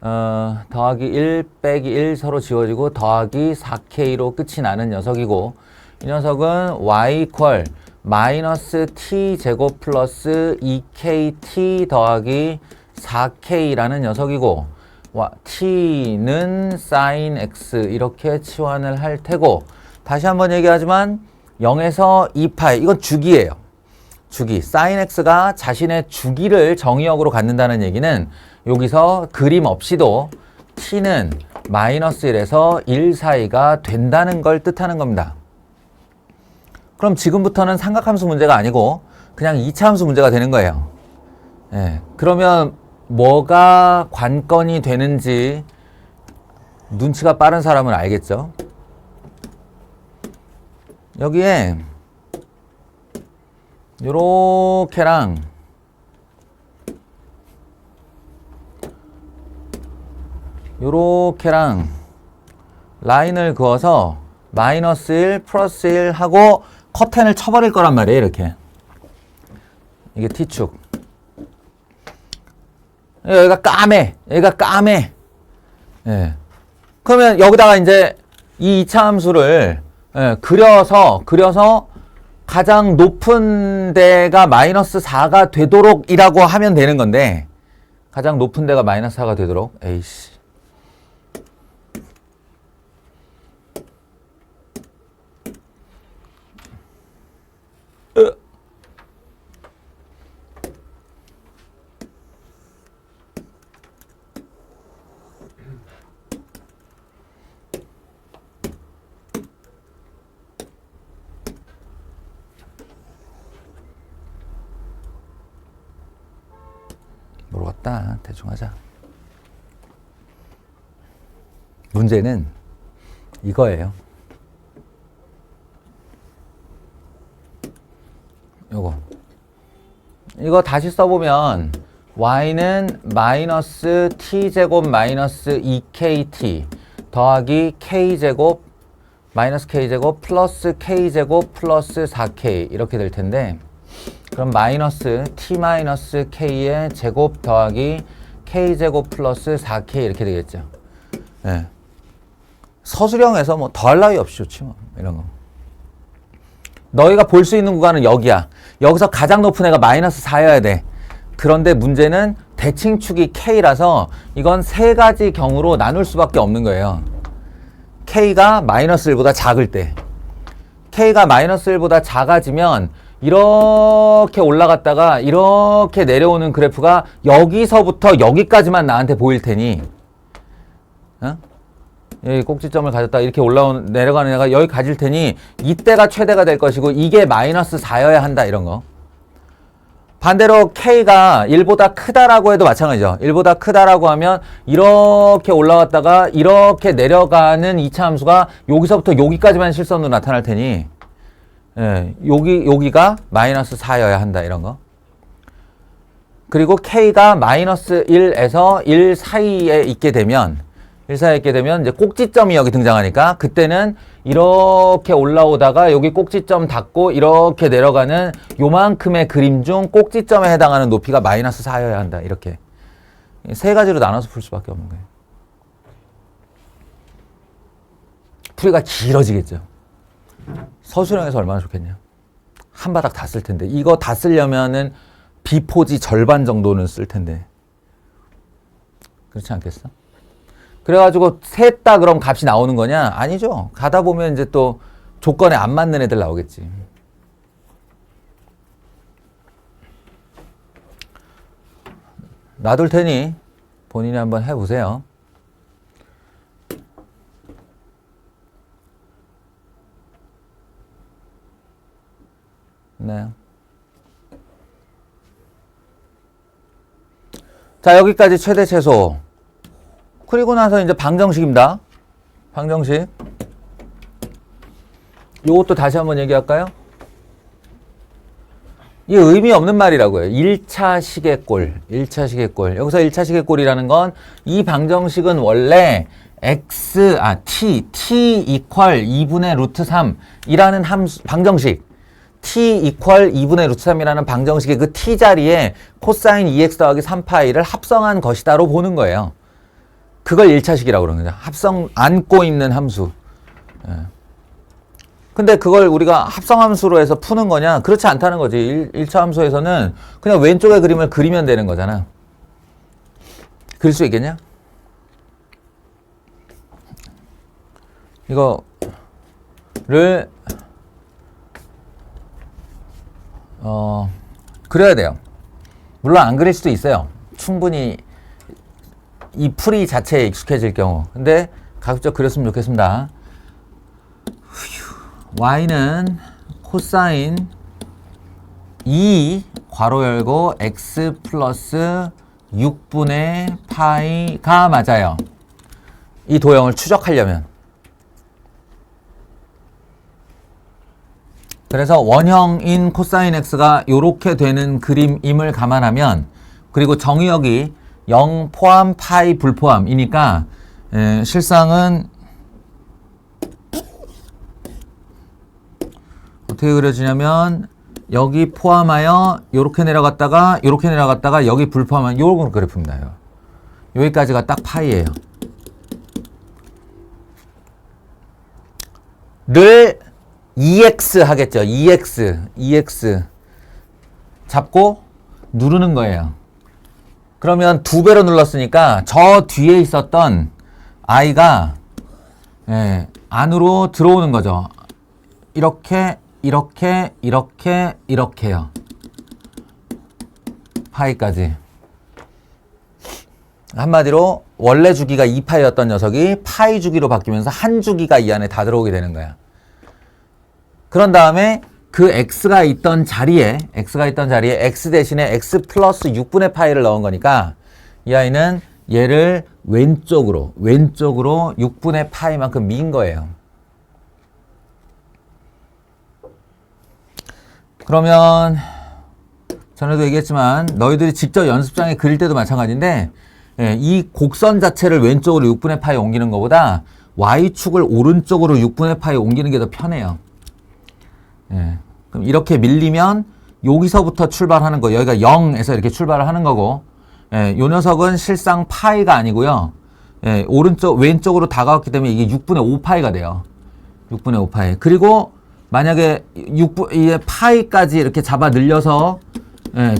더하기 1 빼기 1 서로 지워지고 더하기 4k로 끝이 나는 녀석이고, 이 녀석은 y 이퀄 마이너스 t 제곱 플러스 2kt 더하기 4k라는 녀석이고, t는 사인 x 이렇게 치환을 할 테고, 다시 한번 얘기하지만 0에서 2파이, 이건 주기예요. 주기. 사인 x가 자신의 주기를 정의역으로 갖는다는 얘기는 여기서 그림 없이도 t는 마이너스 1에서 1 사이가 된다는 걸 뜻하는 겁니다. 그럼 지금부터는 삼각함수 문제가 아니고 그냥 2차 함수 문제가 되는 거예요. 그러면 뭐가 관건이 되는지 눈치가 빠른 사람은 알겠죠? 여기에 요렇게랑 요렇게랑 라인을 그어서 마이너스 1 플러스 1 하고 커튼을 쳐버릴 거란 말이에요. 이렇게 이게 T축. 여기가 까매. 여기가 까매. 그러면 여기다가 이제 이 2차 함수를 그려서 가장 높은 데가 마이너스 4가 되도록 이라고 하면 되는 건데, 가장 높은 데가 마이너스 4가 되도록. 에이씨. 모르겠다. 대충 하자. 문제는 이거예요. 이거 다시 써보면 y는 마이너스 t제곱 마이너스 2kt 더하기 k제곱 마이너스 k제곱 플러스 k제곱 플러스 4k 이렇게 될 텐데, 그럼 마이너스 t 마이너스 k의 제곱 더하기 k제곱 플러스 4k 이렇게 되겠죠. 서술형에서 뭐 더할 나위 없이 좋지 뭐 이런 거. 너희가 볼 수 있는 구간은 여기야. 여기서 가장 높은 애가 마이너스 4여야 돼. 그런데 문제는 대칭축이 k라서 이건 세 가지 경우로 나눌 수밖에 없는 거예요. k가 마이너스 1보다 작을 때, k가 마이너스 1보다 작아지면 이렇게 올라갔다가 이렇게 내려오는 그래프가 여기서부터 여기까지만 나한테 보일 테니, 여기 꼭지점을 가졌다가 이렇게 내려가는 애가 여기 가질 테니 이때가 최대가 될 것이고, 이게 마이너스 4여야 한다 이런 거. 반대로 k가 1보다 크다라고 해도 마찬가지죠. 1보다 크다라고 하면 이렇게 올라갔다가 이렇게 내려가는 2차 함수가 여기서부터 여기까지만 실선으로 나타날 테니, 여기가 마이너스 4여야 한다 이런 거. 그리고 k가 마이너스 1에서 1 사이에 있게 되면 이제 꼭지점이 여기 등장하니까, 그때는 이렇게 올라오다가 여기 꼭지점 닿고 이렇게 내려가는 요만큼의 그림 중 꼭지점에 해당하는 높이가 마이너스 4여야 한다. 이렇게 세 가지로 나눠서 풀 수밖에 없는 거예요. 풀이가 길어지겠죠. 서술형에서 얼마나 좋겠냐. 한 바닥 다 쓸 텐데, 이거 다 쓰려면은 비포지 절반 정도는 쓸 텐데. 그렇지 않겠어? 그래가지고 셋 다 그럼 값이 나오는 거냐? 아니죠. 가다 보면 이제 또 조건에 안 맞는 애들 나오겠지. 놔둘 테니 본인이 한번 해보세요. 네. 자, 여기까지 최대 최소. 그리고 나서 이제 방정식입니다. 방정식. 요것도 다시 한번 얘기할까요? 이 의미 없는 말이라고요. 1차 시계꼴. 1차 시계꼴. 여기서 1차 시계꼴이라는 건 이 방정식은 원래 t 이퀄 2분의 루트 3이라는 함수, 방정식. t 이퀄 2분의 루트 3이라는 방정식의 그 t 자리에 코사인 2x 더하기 3파이를 합성한 것이다로 보는 거예요. 그걸 1차식이라고 그러는 거죠. 합성, 안고 있는 함수. 예. 근데 그걸 우리가 합성함수로 해서 푸는 거냐? 그렇지 않다는 거지. 1차 함수에서는 그냥 왼쪽의 그림을 그리면 되는 거잖아. 그릴 수 있겠냐? 이거를 그려야 돼요. 물론 안 그릴 수도 있어요. 충분히 이 풀이 자체에 익숙해질 경우. 근데 가급적 그렸으면 좋겠습니다. y는 코사인 2 괄호 열고 x 플러스 6분의 파이가 맞아요. 이 도형을 추적하려면. 그래서 원형인 코사인 x가 이렇게 되는 그림임을 감안하면, 그리고 정의역이 0 포함 파이 불포함이니까 실상은 어떻게 그려지냐면 여기 포함하여 요렇게 내려갔다가 요렇게 내려갔다가 여기 불포함한 요런 그래프입니다. 여기까지가 딱 파이예요. 를 EX 하겠죠. EX 잡고 누르는 거예요. 그러면 2배로 눌렀으니까 저 뒤에 있었던 i가 안으로 들어오는 거죠. 이렇게요. 파이까지. 한마디로 원래 주기가 2파이였던 녀석이 파이 주기로 바뀌면서 한 주기가 이 안에 다 들어오게 되는 거야. 그런 다음에 그 x가 있던 자리에 x 대신에 x 플러스 6분의 파이를 넣은 거니까 이 아이는 얘를 왼쪽으로 6분의 파이만큼 민 거예요. 그러면 전에도 얘기했지만 너희들이 직접 연습장에 그릴 때도 마찬가지인데, 이 곡선 자체를 왼쪽으로 6분의 파이 옮기는 것보다 y축을 오른쪽으로 6분의 파이 옮기는 게 더 편해요. 그럼 이렇게 밀리면 여기서부터 출발하는 거, 여기가 0에서 이렇게 출발을 하는 거고, 요 녀석은 실상 파이가 아니고요. 왼쪽으로 다가왔기 때문에 이게 6분의 5파이가 돼요. 6분의 5파이. 그리고 만약에 이 파이까지 이렇게 잡아 늘려서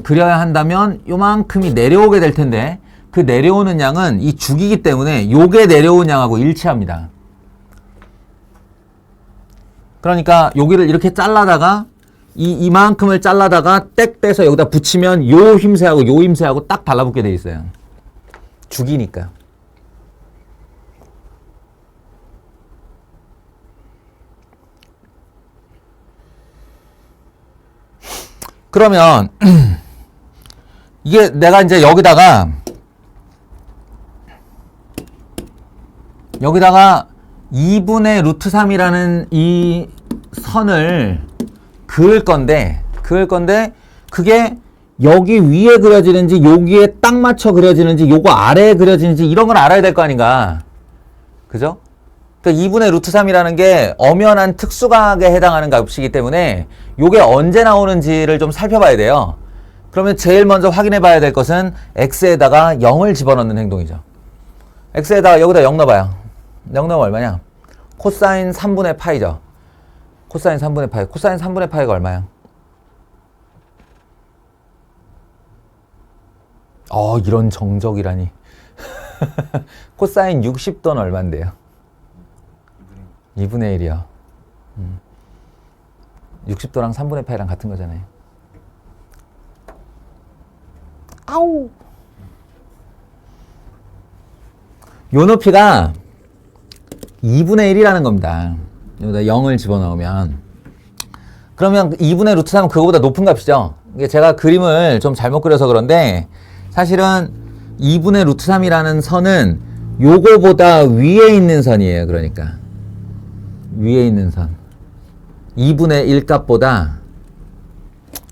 그려야 한다면 요만큼이 내려오게 될 텐데, 그 내려오는 양은 이 주기이기 때문에 요게 내려온 양하고 일치합니다. 그러니까 여기를 이렇게 잘라다가 이만큼을 잘라다가 땡 떼서 여기다 붙이면 요 힘새하고 딱 달라붙게 돼 있어요. 주기니까. 그러면 이게 내가 이제 여기다가 2분의 루트 3이라는 이 선을 그을 건데 그게 여기 위에 그려지는지 여기에 딱 맞춰 그려지는지 요거 아래에 그려지는지 이런 걸 알아야 될 거 아닌가. 그죠? 그러니까 2분의 루트 3이라는 게 엄연한 특수각에 해당하는 값이기 때문에 요게 언제 나오는지를 좀 살펴봐야 돼요. 그러면 제일 먼저 확인해 봐야 될 것은 x에다가 0을 집어넣는 행동이죠. x에다가 여기다 0 넣어봐요. 0 넣으면 얼마냐? 코사인 3분의 파이죠. 코사인 3분의 파이. 코사인 3분의 파이가 얼마야? 이런 정적이라니. 코사인 60도는 얼만데요? 2분의 1이요. 60도랑 3분의 파이랑 같은 거잖아요. 아우. 요 높이가 2분의 1이라는 겁니다. 여기다 0을 집어넣으면. 그러면 2분의 루트 3은 그거보다 높은 값이죠. 이게 제가 그림을 좀 잘못 그려서 그런데 사실은 2분의 루트 3이라는 선은 요거보다 위에 있는 선이에요. 그러니까 위에 있는 선 2분의 1 값보다,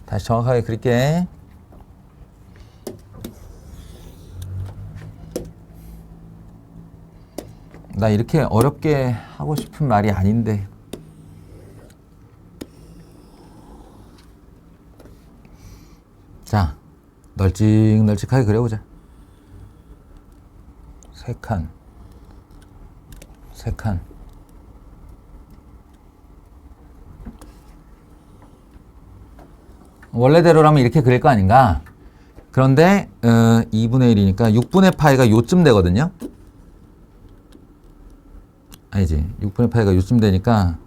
다시 정확하게 그릴게. 나 이렇게 어렵게 하고 싶은 말이 아닌데. 자, 널찍널찍하게 그려보자. 세 칸. 원래대로라면 이렇게 그릴 거 아닌가? 그런데 2분의 1이니까 6분의 파이가 요쯤 되거든요. 아니지, 6분의 파이가 요쯤 되니까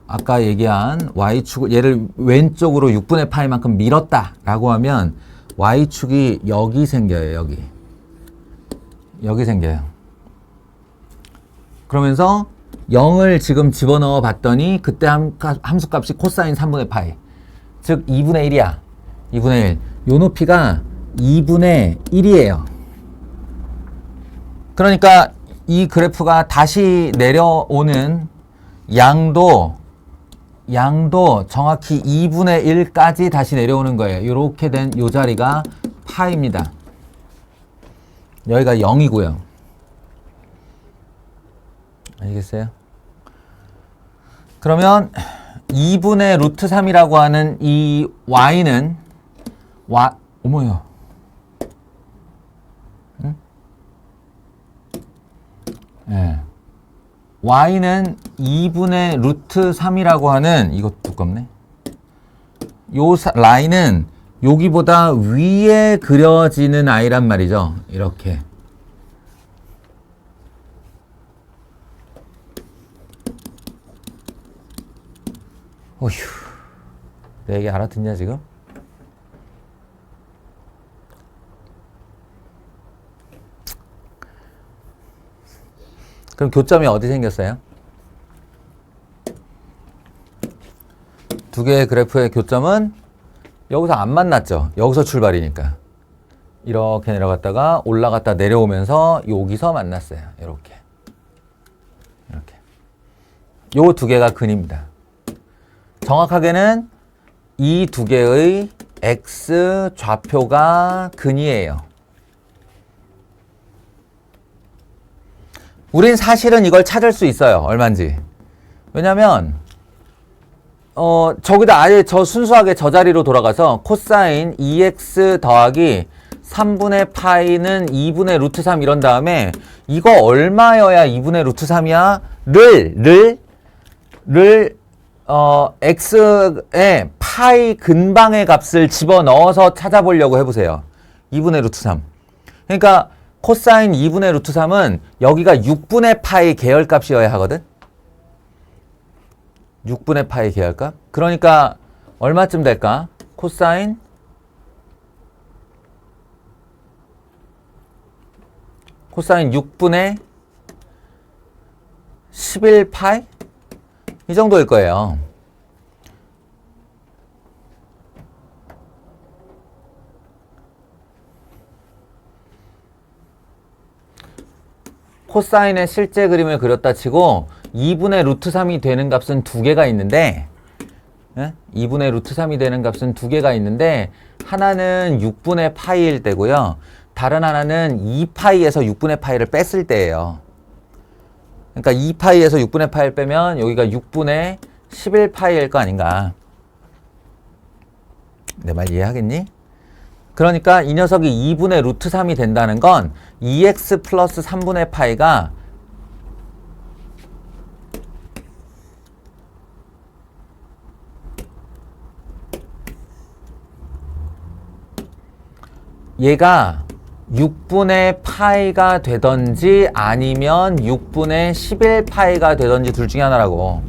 아까 얘기한 y축을, 얘를 왼쪽으로 6분의 파이만큼 밀었다 라고 하면 y축이 여기 생겨요. 여기 생겨요. 그러면서 0을 지금 집어넣어 봤더니 그때 함수값이 코사인 3분의 파이, 즉 2분의 1이야. 2분의 1. 요 높이가 2분의 1이에요. 그러니까 이 그래프가 다시 내려오는 양도 정확히 2분의 1까지 다시 내려오는 거예요. 이렇게 된 요 자리가 파입니다. 여기가 0이고요. 알겠어요? 그러면 2분의 루트 3이라고 하는 이 y는 어머요. 응? 네. y는 2분의 루트 3이라고 하는, 이거 두껍네. 요 라인은 여기보다 위에 그려지는 아이란 말이죠. 이렇게. 어휴. 내 얘기 알아듣냐 지금? 그럼 교점이 어디 생겼어요? 두 개의 그래프의 교점은 여기서 안 만났죠. 여기서 출발이니까. 이렇게 내려갔다가 올라갔다 내려오면서 여기서 만났어요. 이렇게. 요 두 개가 근입니다. 정확하게는 이 두 개의 x 좌표가 근이에요. 우린 사실은 이걸 찾을 수 있어요. 얼마인지. 왜냐면 저기다 아예 순수하게 저 자리로 돌아가서 코사인 2x 더하기 3분의 파이는 2분의 루트 3 이런 다음에 이거 얼마여야 2분의 루트 3이야? x의 파이 근방의 값을 집어넣어서 찾아보려고 해보세요. 2분의 루트 3. 그러니까 코사인 2분의 루트 3은 여기가 6분의 파이 계열값이어야 하거든? 6분의 파이 계열값? 그러니까 얼마쯤 될까? 코사인 6분의 11파이? 이 정도일 거예요. 코사인의 실제 그림을 그렸다 치고 2분의 루트 3이 되는 값은 두 개가 있는데 2분의 루트 3이 되는 값은 두 개가 있는데 하나는 6분의 파이일 때고요. 다른 하나는 2파이에서 6분의 파이를 뺐을 때예요. 그러니까 2파이에서 6분의 파이를 빼면 여기가 6분의 11파이일 거 아닌가. 내 말 이해하겠니? 그러니까 이 녀석이 2분의 루트 3이 된다는 건 2x 플러스 3분의 파이가 얘가 6분의 파이가 되던지 아니면 6분의 11파이가 되던지 둘 중에 하나라고.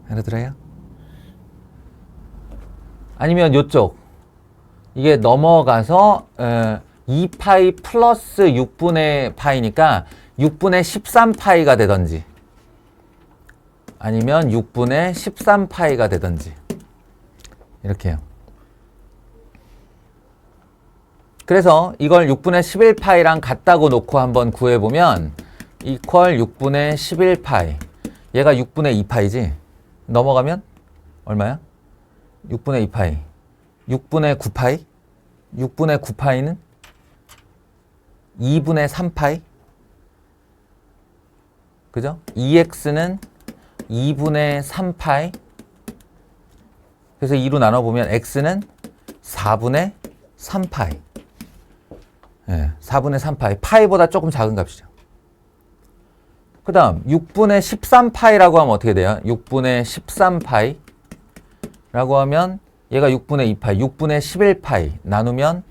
알아들어요? 아니면 요쪽 이게 넘어가서 2파이 플러스 6분의 파이니까 6분의 13파이가 되던지 아니면 6분의 13파이가 되던지 이렇게 해요. 그래서 이걸 6분의 11파이랑 같다고 놓고 한번 구해보면 이퀄 6분의 11파이 얘가 6분의 2파이지 넘어가면 얼마야? 6분의 2파이 6분의 9파이 6분의 9파이는 2분의 3파이 그죠? 2x는 2분의 3파이 그래서 2로 나눠보면 x는 4분의 3파이 네, 4분의 3파이 파이보다 조금 작은 값이죠. 그 다음 6분의 13파이라고 하면 어떻게 돼요? 6분의 13파이 라고 하면 얘가 6분의 2파이 6분의 11파이 나누면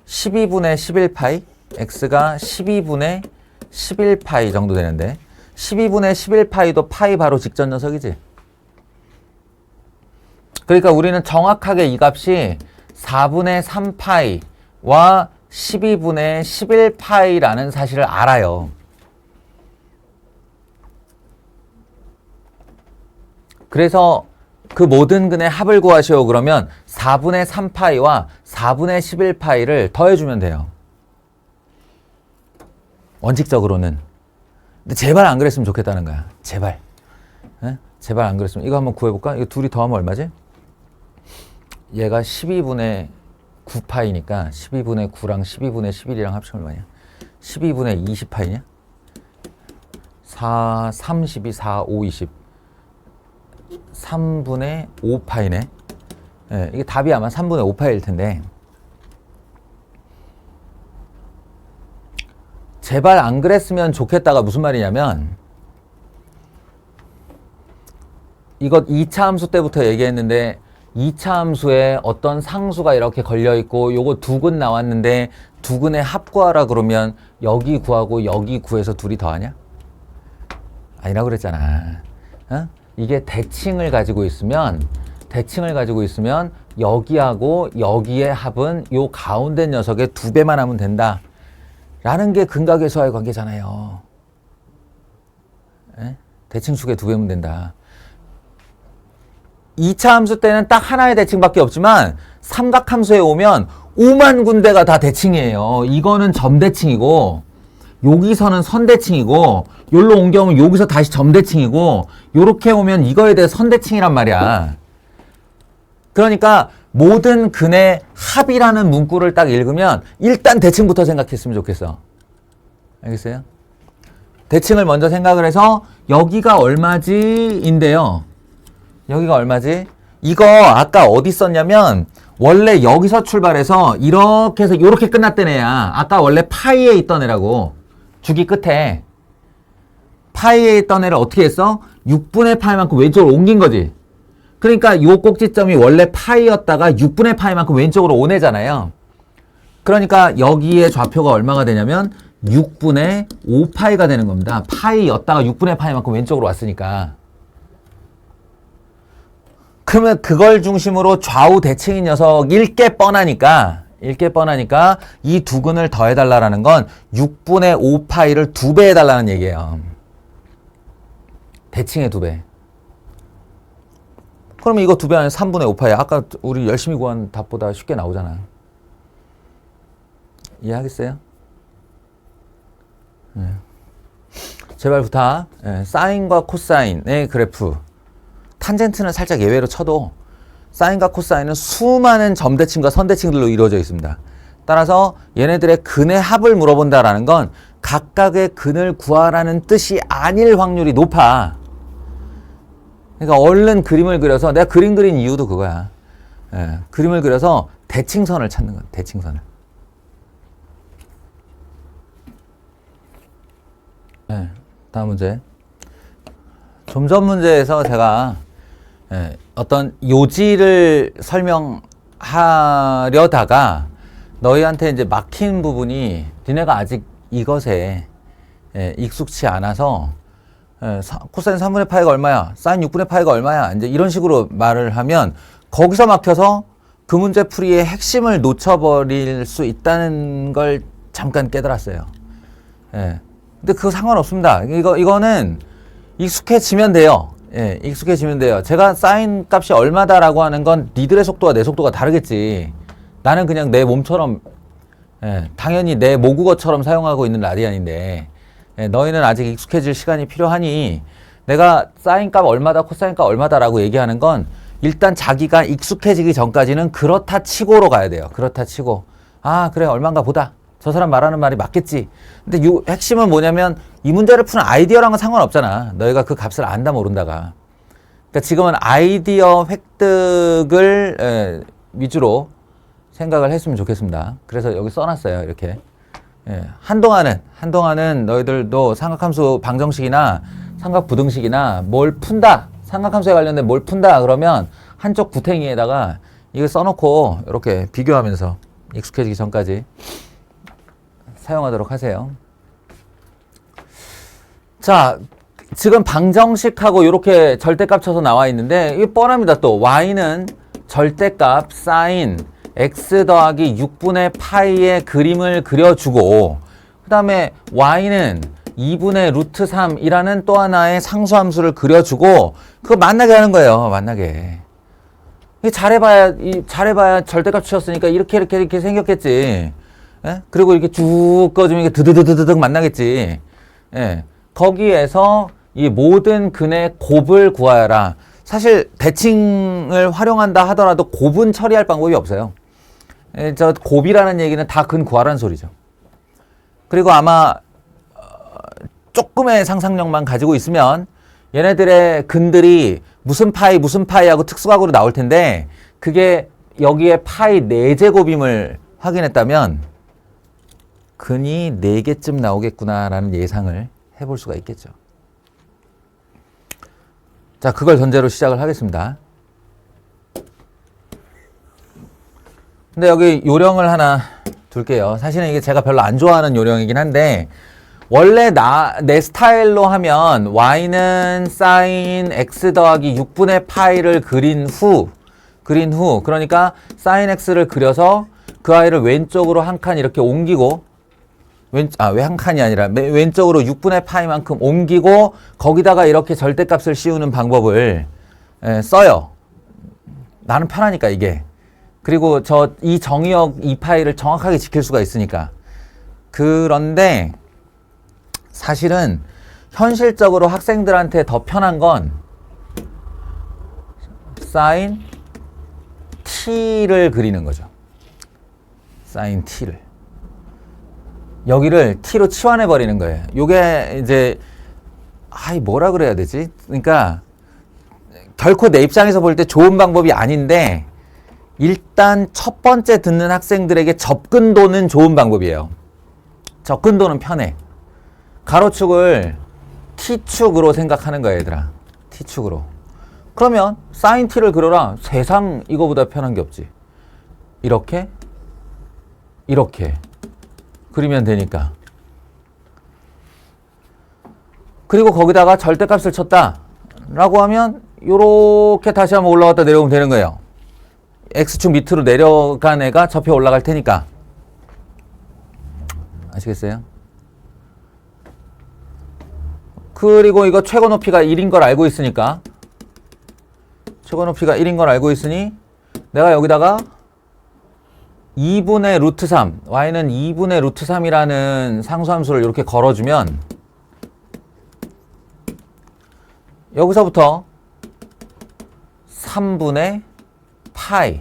12분의 11파이 x가 12분의 11파이 정도 되는데 12분의 11파이도 파이 바로 직전 녀석이지. 그러니까 우리는 정확하게 이 값이 4분의 3파이와 12분의 11파이라는 사실을 알아요. 그래서 그 모든 근의 합을 구하시오 그러면 4분의 3파이와 4분의 11파이를 더해주면 돼요. 원칙적으로는. 근데 제발 안 그랬으면 좋겠다는 거야. 제발. 에? 제발 안 그랬으면. 이거 한번 구해볼까? 이거 둘이 더하면 얼마지? 얘가 12분의 9파이니까 12분의 9랑 12분의 11이랑 합치면 얼마냐? 12분의 20파이냐? 4, 32, 4, 5, 20 3분의 5파이네. 예, 이게 답이 아마 3분의 5파일 텐데 제발 안 그랬으면 좋겠다가 무슨 말이냐면 이거 2차 함수 때부터 얘기했는데 2차 함수에 어떤 상수가 이렇게 걸려있고 요거 두 근 나왔는데 두 근의 합 구하라 그러면 여기 구하고 여기 구해서 둘이 더하냐? 아니라고 그랬잖아. 어? 이게 대칭을 가지고 있으면 여기하고 여기의 합은 요 가운데 녀석의 2배만 하면 된다. 라는 게 근각의수와의 관계잖아요. 에? 대칭축의 2배면 된다. 2차 함수 때는 딱 하나의 대칭밖에 없지만 삼각함수에 오면 5만 군데가 다 대칭이에요. 이거는 점대칭이고 여기서는 선대칭이고 여기로 옮겨오면 여기서 다시 점대칭이고 요렇게 오면 이거에 대해 선대칭이란 말이야. 그러니까 모든 근의 합이라는 문구를 딱 읽으면 일단 대칭부터 생각했으면 좋겠어. 알겠어요? 대칭을 먼저 생각을 해서 여기가 얼마지? 인데요. 여기가 얼마지? 이거 아까 어디 썼냐면 원래 여기서 출발해서 이렇게 해서 이렇게 끝났던 애야. 아까 원래 파이에 있던 애라고. 주기 끝에. 파이에 있던 애를 어떻게 했어? 6분의 파이만큼 왼쪽으로 옮긴 거지. 그러니까 요 꼭지점이 원래 파이였다가 6분의 파이만큼 왼쪽으로 온 애잖아요. 그러니까 여기에 좌표가 얼마가 되냐면 6분의 5파이가 되는 겁니다. 파이였다가 6분의 파이만큼 왼쪽으로 왔으니까. 그러면 그걸 중심으로 좌우 대칭인 녀석 읽게 뻔하니까 이 두 근을 더해달라는 건 6분의 5파이를 2배 해달라는 얘기예요. 대칭의 2배. 그러면 이거 2배 아니면 3분의 5파이. 아까 우리 열심히 구한 답보다 쉽게 나오잖아. 이해하겠어요? 네. 제발 부탁. 네. 사인과 코사인의 그래프. 탄젠트는 살짝 예외로 쳐도 사인과 코사인은 수많은 점대칭과 선대칭들로 이루어져 있습니다. 따라서 얘네들의 근의 합을 물어본다라는 건 각각의 근을 구하라는 뜻이 아닐 확률이 높아. 그러니까 얼른 그림을 그려서 내가 그림 그린 이유도 그거야. 예, 그림을 그려서 대칭선을 찾는 거야. 대칭선을. 예, 다음 문제. 점점 문제에서 제가 어떤 요지를 설명하려다가 너희한테 이제 막힌 부분이 니네가 아직 이것에 익숙치 않아서 코사인 3분의 파이가 얼마야? 사인 6분의 파이가 얼마야? 이제 이런 식으로 말을 하면 거기서 막혀서 그 문제 풀이의 핵심을 놓쳐버릴 수 있다는 걸 잠깐 깨달았어요. 예. 근데 그거 상관없습니다. 이거는 익숙해지면 돼요. 예, 익숙해지면 돼요. 제가 사인 값이 얼마다라고 하는 건 니들의 속도와 내 속도가 다르겠지. 나는 그냥 내 몸처럼, 예, 당연히 내 모국어처럼 사용하고 있는 라디안인데, 예, 너희는 아직 익숙해질 시간이 필요하니, 내가 사인 값 얼마다, 코사인 값 얼마다라고 얘기하는 건 일단 자기가 익숙해지기 전까지는 그렇다 치고로 가야 돼요. 그렇다 치고. 아, 그래, 얼마인가 보다. 저 사람 말하는 말이 맞겠지. 근데 핵심은 뭐냐면 이 문제를 푸는 아이디어랑은 상관없잖아. 너희가 그 값을 안다 모른다가. 그러니까 지금은 아이디어 획득을 위주로 생각을 했으면 좋겠습니다. 그래서 여기 써놨어요. 이렇게. 예, 한동안은 너희들도 삼각함수 방정식이나 삼각부등식이나 뭘 푼다. 삼각함수에 관련된 뭘 푼다. 그러면 한쪽 구탱이에다가 이거 써놓고 이렇게 비교하면서 익숙해지기 전까지 사용하도록 하세요. 자, 지금 방정식하고 이렇게 절대값 쳐서 나와 있는데 이게 뻔합니다. 또 y는 절대값 sin x 더하기 6분의 파이의 그림을 그려주고 그 다음에 y는 2분의 루트 3이라는 또 하나의 상수함수를 그려주고 그거 만나게 하는 거예요. 만나게. 잘해봐야 절대값 치웠으니까 이렇게 생겼겠지. 예? 그리고 이렇게 쭉 꺼주면 이게 드드드드득 만나겠지. 예. 거기에서 이 모든 근의 곱을 구하여라. 사실 대칭을 활용한다 하더라도 곱은 처리할 방법이 없어요. 예, 저 곱이라는 얘기는 다 근 구하라는 소리죠. 그리고 아마 조금의 상상력만 가지고 있으면 얘네들의 근들이 무슨 파이 하고 특수각으로 나올 텐데 그게 여기에 파이 4제곱임을 확인했다면 근이 4개쯤 나오겠구나라는 예상을 해볼 수가 있겠죠. 자, 그걸 전제로 시작을 하겠습니다. 근데 여기 요령을 하나 둘게요. 사실은 이게 제가 별로 안 좋아하는 요령이긴 한데 원래 내 스타일로 하면 y는 sin x 더하기 6분의 파이를 그린 후 그러니까 sin x를 그려서 그 아이를 왼쪽으로 한 칸 이렇게 옮기고 왜 한 칸이 아니라 왼쪽으로 6분의 파이만큼 옮기고 거기다가 이렇게 절대값을 씌우는 방법을 써요. 나는 편하니까 이게. 그리고 이 정의역 이 파이를 정확하게 지킬 수가 있으니까. 그런데 사실은 현실적으로 학생들한테 더 편한 건 sin t를 그리는 거죠. sin t를. 여기를 t로 치환해 버리는 거예요. 요게 이제 뭐라 그래야 되지? 그러니까 결코 내 입장에서 볼 때 좋은 방법이 아닌데 일단 첫 번째 듣는 학생들에게 접근도는 좋은 방법이에요. 접근도는 편해. 가로축을 t축으로 생각하는 거야, 얘들아. t축으로. 그러면 sin t를 그려라. 세상 이거보다 편한 게 없지. 이렇게 그리면 되니까. 그리고 거기다가 절대값을 쳤다 라고 하면 요렇게 다시 한번 올라갔다 내려오면 되는 거예요. x축 밑으로 내려간 애가 접혀 올라갈 테니까. 아시겠어요? 그리고 이거 최고 높이가 1인 걸 알고 있으니까 최고 높이가 1인 걸 알고 있으니 내가 여기다가 2분의 루트 3 y는 2분의 루트 3이라는 상수함수를 이렇게 걸어주면 여기서부터 3분의 파이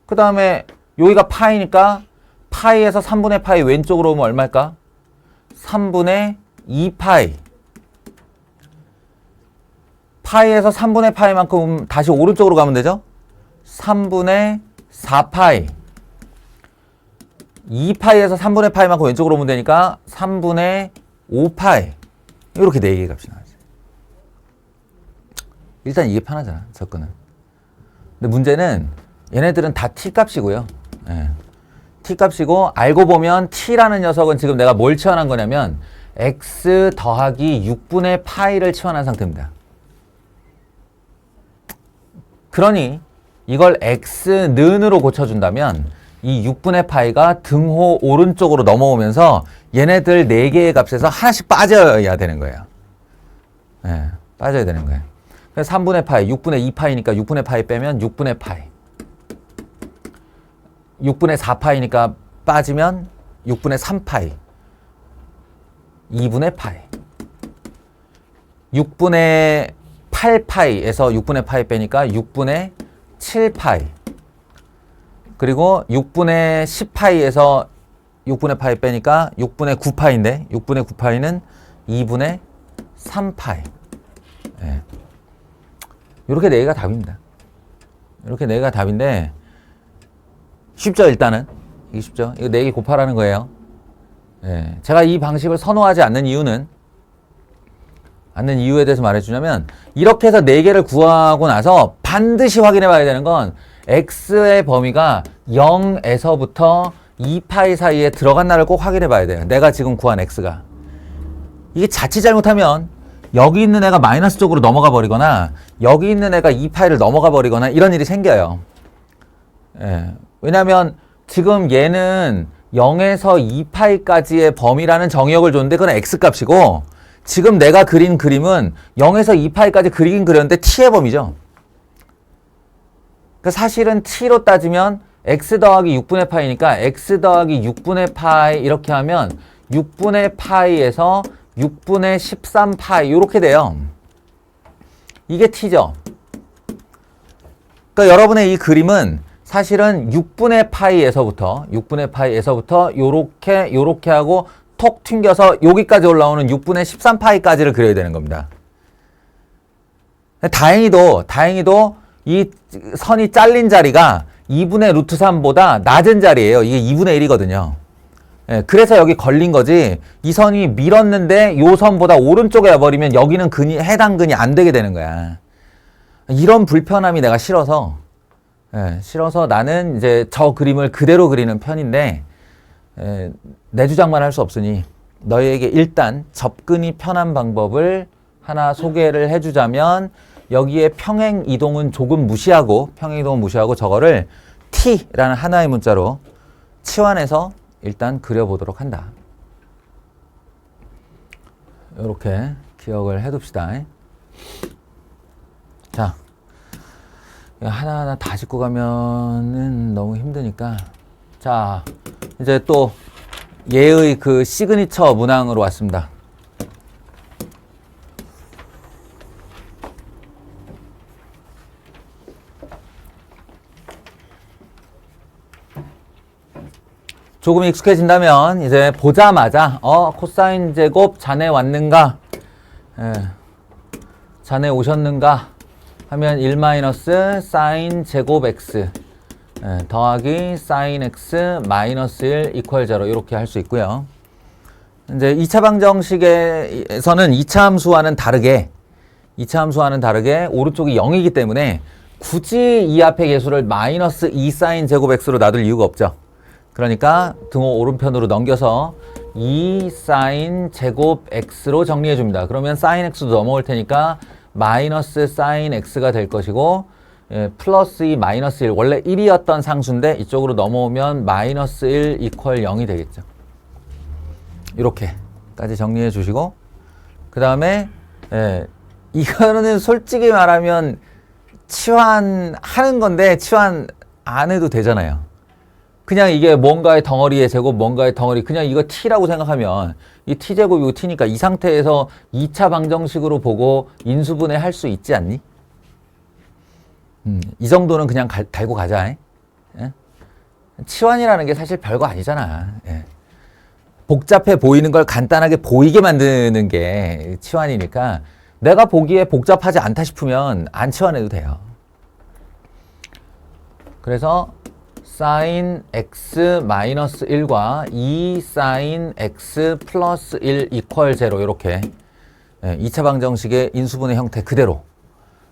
그 다음에 여기가 파이니까 파이에서 3분의 파이 왼쪽으로 오면 얼마일까? 3분의 2파이 파이에서 3분의 파이만큼 다시 오른쪽으로 가면 되죠? 3분의 4파이 2파이에서 3분의 파이만큼 왼쪽으로 오면 되니까 3분의 5파이 이렇게 4개의 값이 나와요. 일단 이게 편하잖아, 접근은. 근데 문제는 얘네들은 다 t값이고요. 예. t값이고 알고 보면 t라는 녀석은 지금 내가 뭘 치환한 거냐면 x 더하기 6분의 파이를 치환한 상태입니다. 그러니 이걸 x는으로 고쳐준다면 이 6분의 파이가 등호 오른쪽으로 넘어오면서 얘네들 4개의 값에서 하나씩 빠져야 되는 거예요. 네, 빠져야 되는 거예요. 그래서 3분의 파이, 6분의 2파이니까 6분의 파이 빼면 6분의 파이. 6분의 4파이니까 빠지면 6분의 3파이. 2분의 파이. 6분의 8파이에서 6분의 파이 빼니까 6분의 7파이. 그리고 6분의 10파이에서 6분의 파이 빼니까 6분의 9파이인데 6분의 9파이는 2분의 3파이. 예. 이렇게 4개가 답입니다. 이렇게 4개가 답인데 쉽죠 일단은. 이게 쉽죠. 이거 4개 곱하라는 거예요. 예. 제가 이 방식을 선호하지 않는 이유에 대해서 말해주냐면 이렇게 해서 4개를 구하고 나서 반드시 확인해 봐야 되는 건 x의 범위가 0에서부터 2파이 사이에 들어갔나를 꼭 확인해 봐야 돼요. 내가 지금 구한 x가. 이게 자칫 잘못하면 여기 있는 애가 마이너스 쪽으로 넘어가 버리거나 여기 있는 애가 2파이를 넘어가 버리거나 이런 일이 생겨요. 예. 왜냐하면 지금 얘는 0에서 2파이까지의 범위라는 정의역을 줬는데 그건 x값이고 지금 내가 그린 그림은 0에서 2파이까지 그리긴 그렸는데 t의 범위죠. 그러니까 사실은 t로 따지면 x 더하기 6분의 파이니까 x 더하기 6분의 파이 이렇게 하면 6분의 파이에서 6분의 13파이 이렇게 돼요. 이게 t죠. 그러니까 여러분의 이 그림은 사실은 6분의 파이에서부터 요렇게 하고 톡 튕겨서 여기까지 올라오는 6분의 13파이까지를 그려야 되는 겁니다. 다행히도 이 선이 잘린 자리가 2분의 루트 3보다 낮은 자리예요. 이게 2분의 1이거든요. 예, 그래서 여기 걸린 거지. 이 선이 밀었는데 요 선보다 오른쪽에 와버리면 여기는 해당 근이 안 되게 되는 거야. 이런 불편함이 내가 싫어서 나는 이제 저 그림을 그대로 그리는 편인데 내 주장만 할 수 없으니 너희에게 일단 접근이 편한 방법을 하나 소개를 해주자면 여기에 평행 이동은 조금 무시하고 저거를 t라는 하나의 문자로 치환해서 일단 그려보도록 한다. 이렇게 기억을 해둡시다. 자, 하나하나 다 짚고 가면은 너무 힘드니까 자, 이제 또 얘의 그 시그니처 문항으로 왔습니다. 조금 익숙해진다면 이제 보자마자 코사인 제곱 자네 왔는가? 자네 오셨는가? 하면 1 마이너스 사인 제곱 x 더하기 사인 x 마이너스 1 이퀄 0 이렇게 할 수 있고요. 이제 2차 방정식에서는 2차 함수와는 다르게 오른쪽이 0이기 때문에 굳이 이 앞에 개수를 마이너스 2 사인 제곱 x로 놔둘 이유가 없죠. 그러니까 등호 오른편으로 넘겨서 2 사인 제곱 x로 정리해 줍니다. 그러면 사인 x도 넘어올 테니까 마이너스 사인 x가 될 것이고 플러스 2 마이너스 1 원래 1이었던 상수인데 이쪽으로 넘어오면 마이너스 1 이퀄 0이 되겠죠. 이렇게까지 정리해 주시고 그 다음에 이거는 솔직히 말하면 치환하는 건데 치환 안 해도 되잖아요. 그냥 이게 뭔가의 덩어리의 제곱, 뭔가의 덩어리, 그냥 이거 t라고 생각하면 이 t제곱 이거 t니까 이 상태에서 2차 방정식으로 보고 인수분해 할 수 있지 않니? 이 정도는 그냥 달고 가자. 예? 치환이라는 게 사실 별거 아니잖아. 예. 복잡해 보이는 걸 간단하게 보이게 만드는 게 치환이니까 내가 보기에 복잡하지 않다 싶으면 안 치환해도 돼요. 그래서 사인 x 마이너스 1과 2 사인 x 플러스 1 이퀄 0 이렇게 2차 방정식의 인수분해 형태 그대로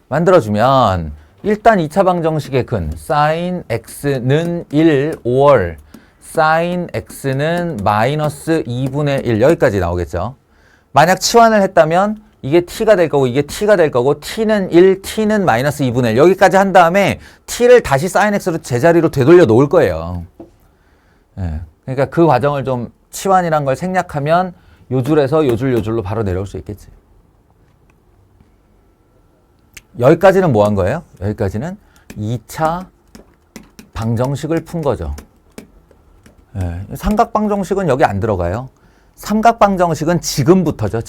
만들어주면 일단 2차 방정식의 근 사인 x는 1, 5월 사인 x는 마이너스 2분의 1 여기까지 나오겠죠. 만약 치환을 했다면 이게 t가 될 거고 이게 t가 될 거고 t는 1, t는 마이너스 2분의 1 여기까지 한 다음에 t를 다시 sin x로 제자리로 되돌려 놓을 거예요. 예. 그러니까 그 과정을 좀 치환이란 걸 생략하면 요 줄에서 요 줄, 요 줄로 바로 내려올 수 있겠지. 여기까지는 뭐 한 거예요? 여기까지는 2차 방정식을 푼 거죠. 예. 삼각방정식은 여기 안 들어가요. 삼각방정식은 지금부터죠.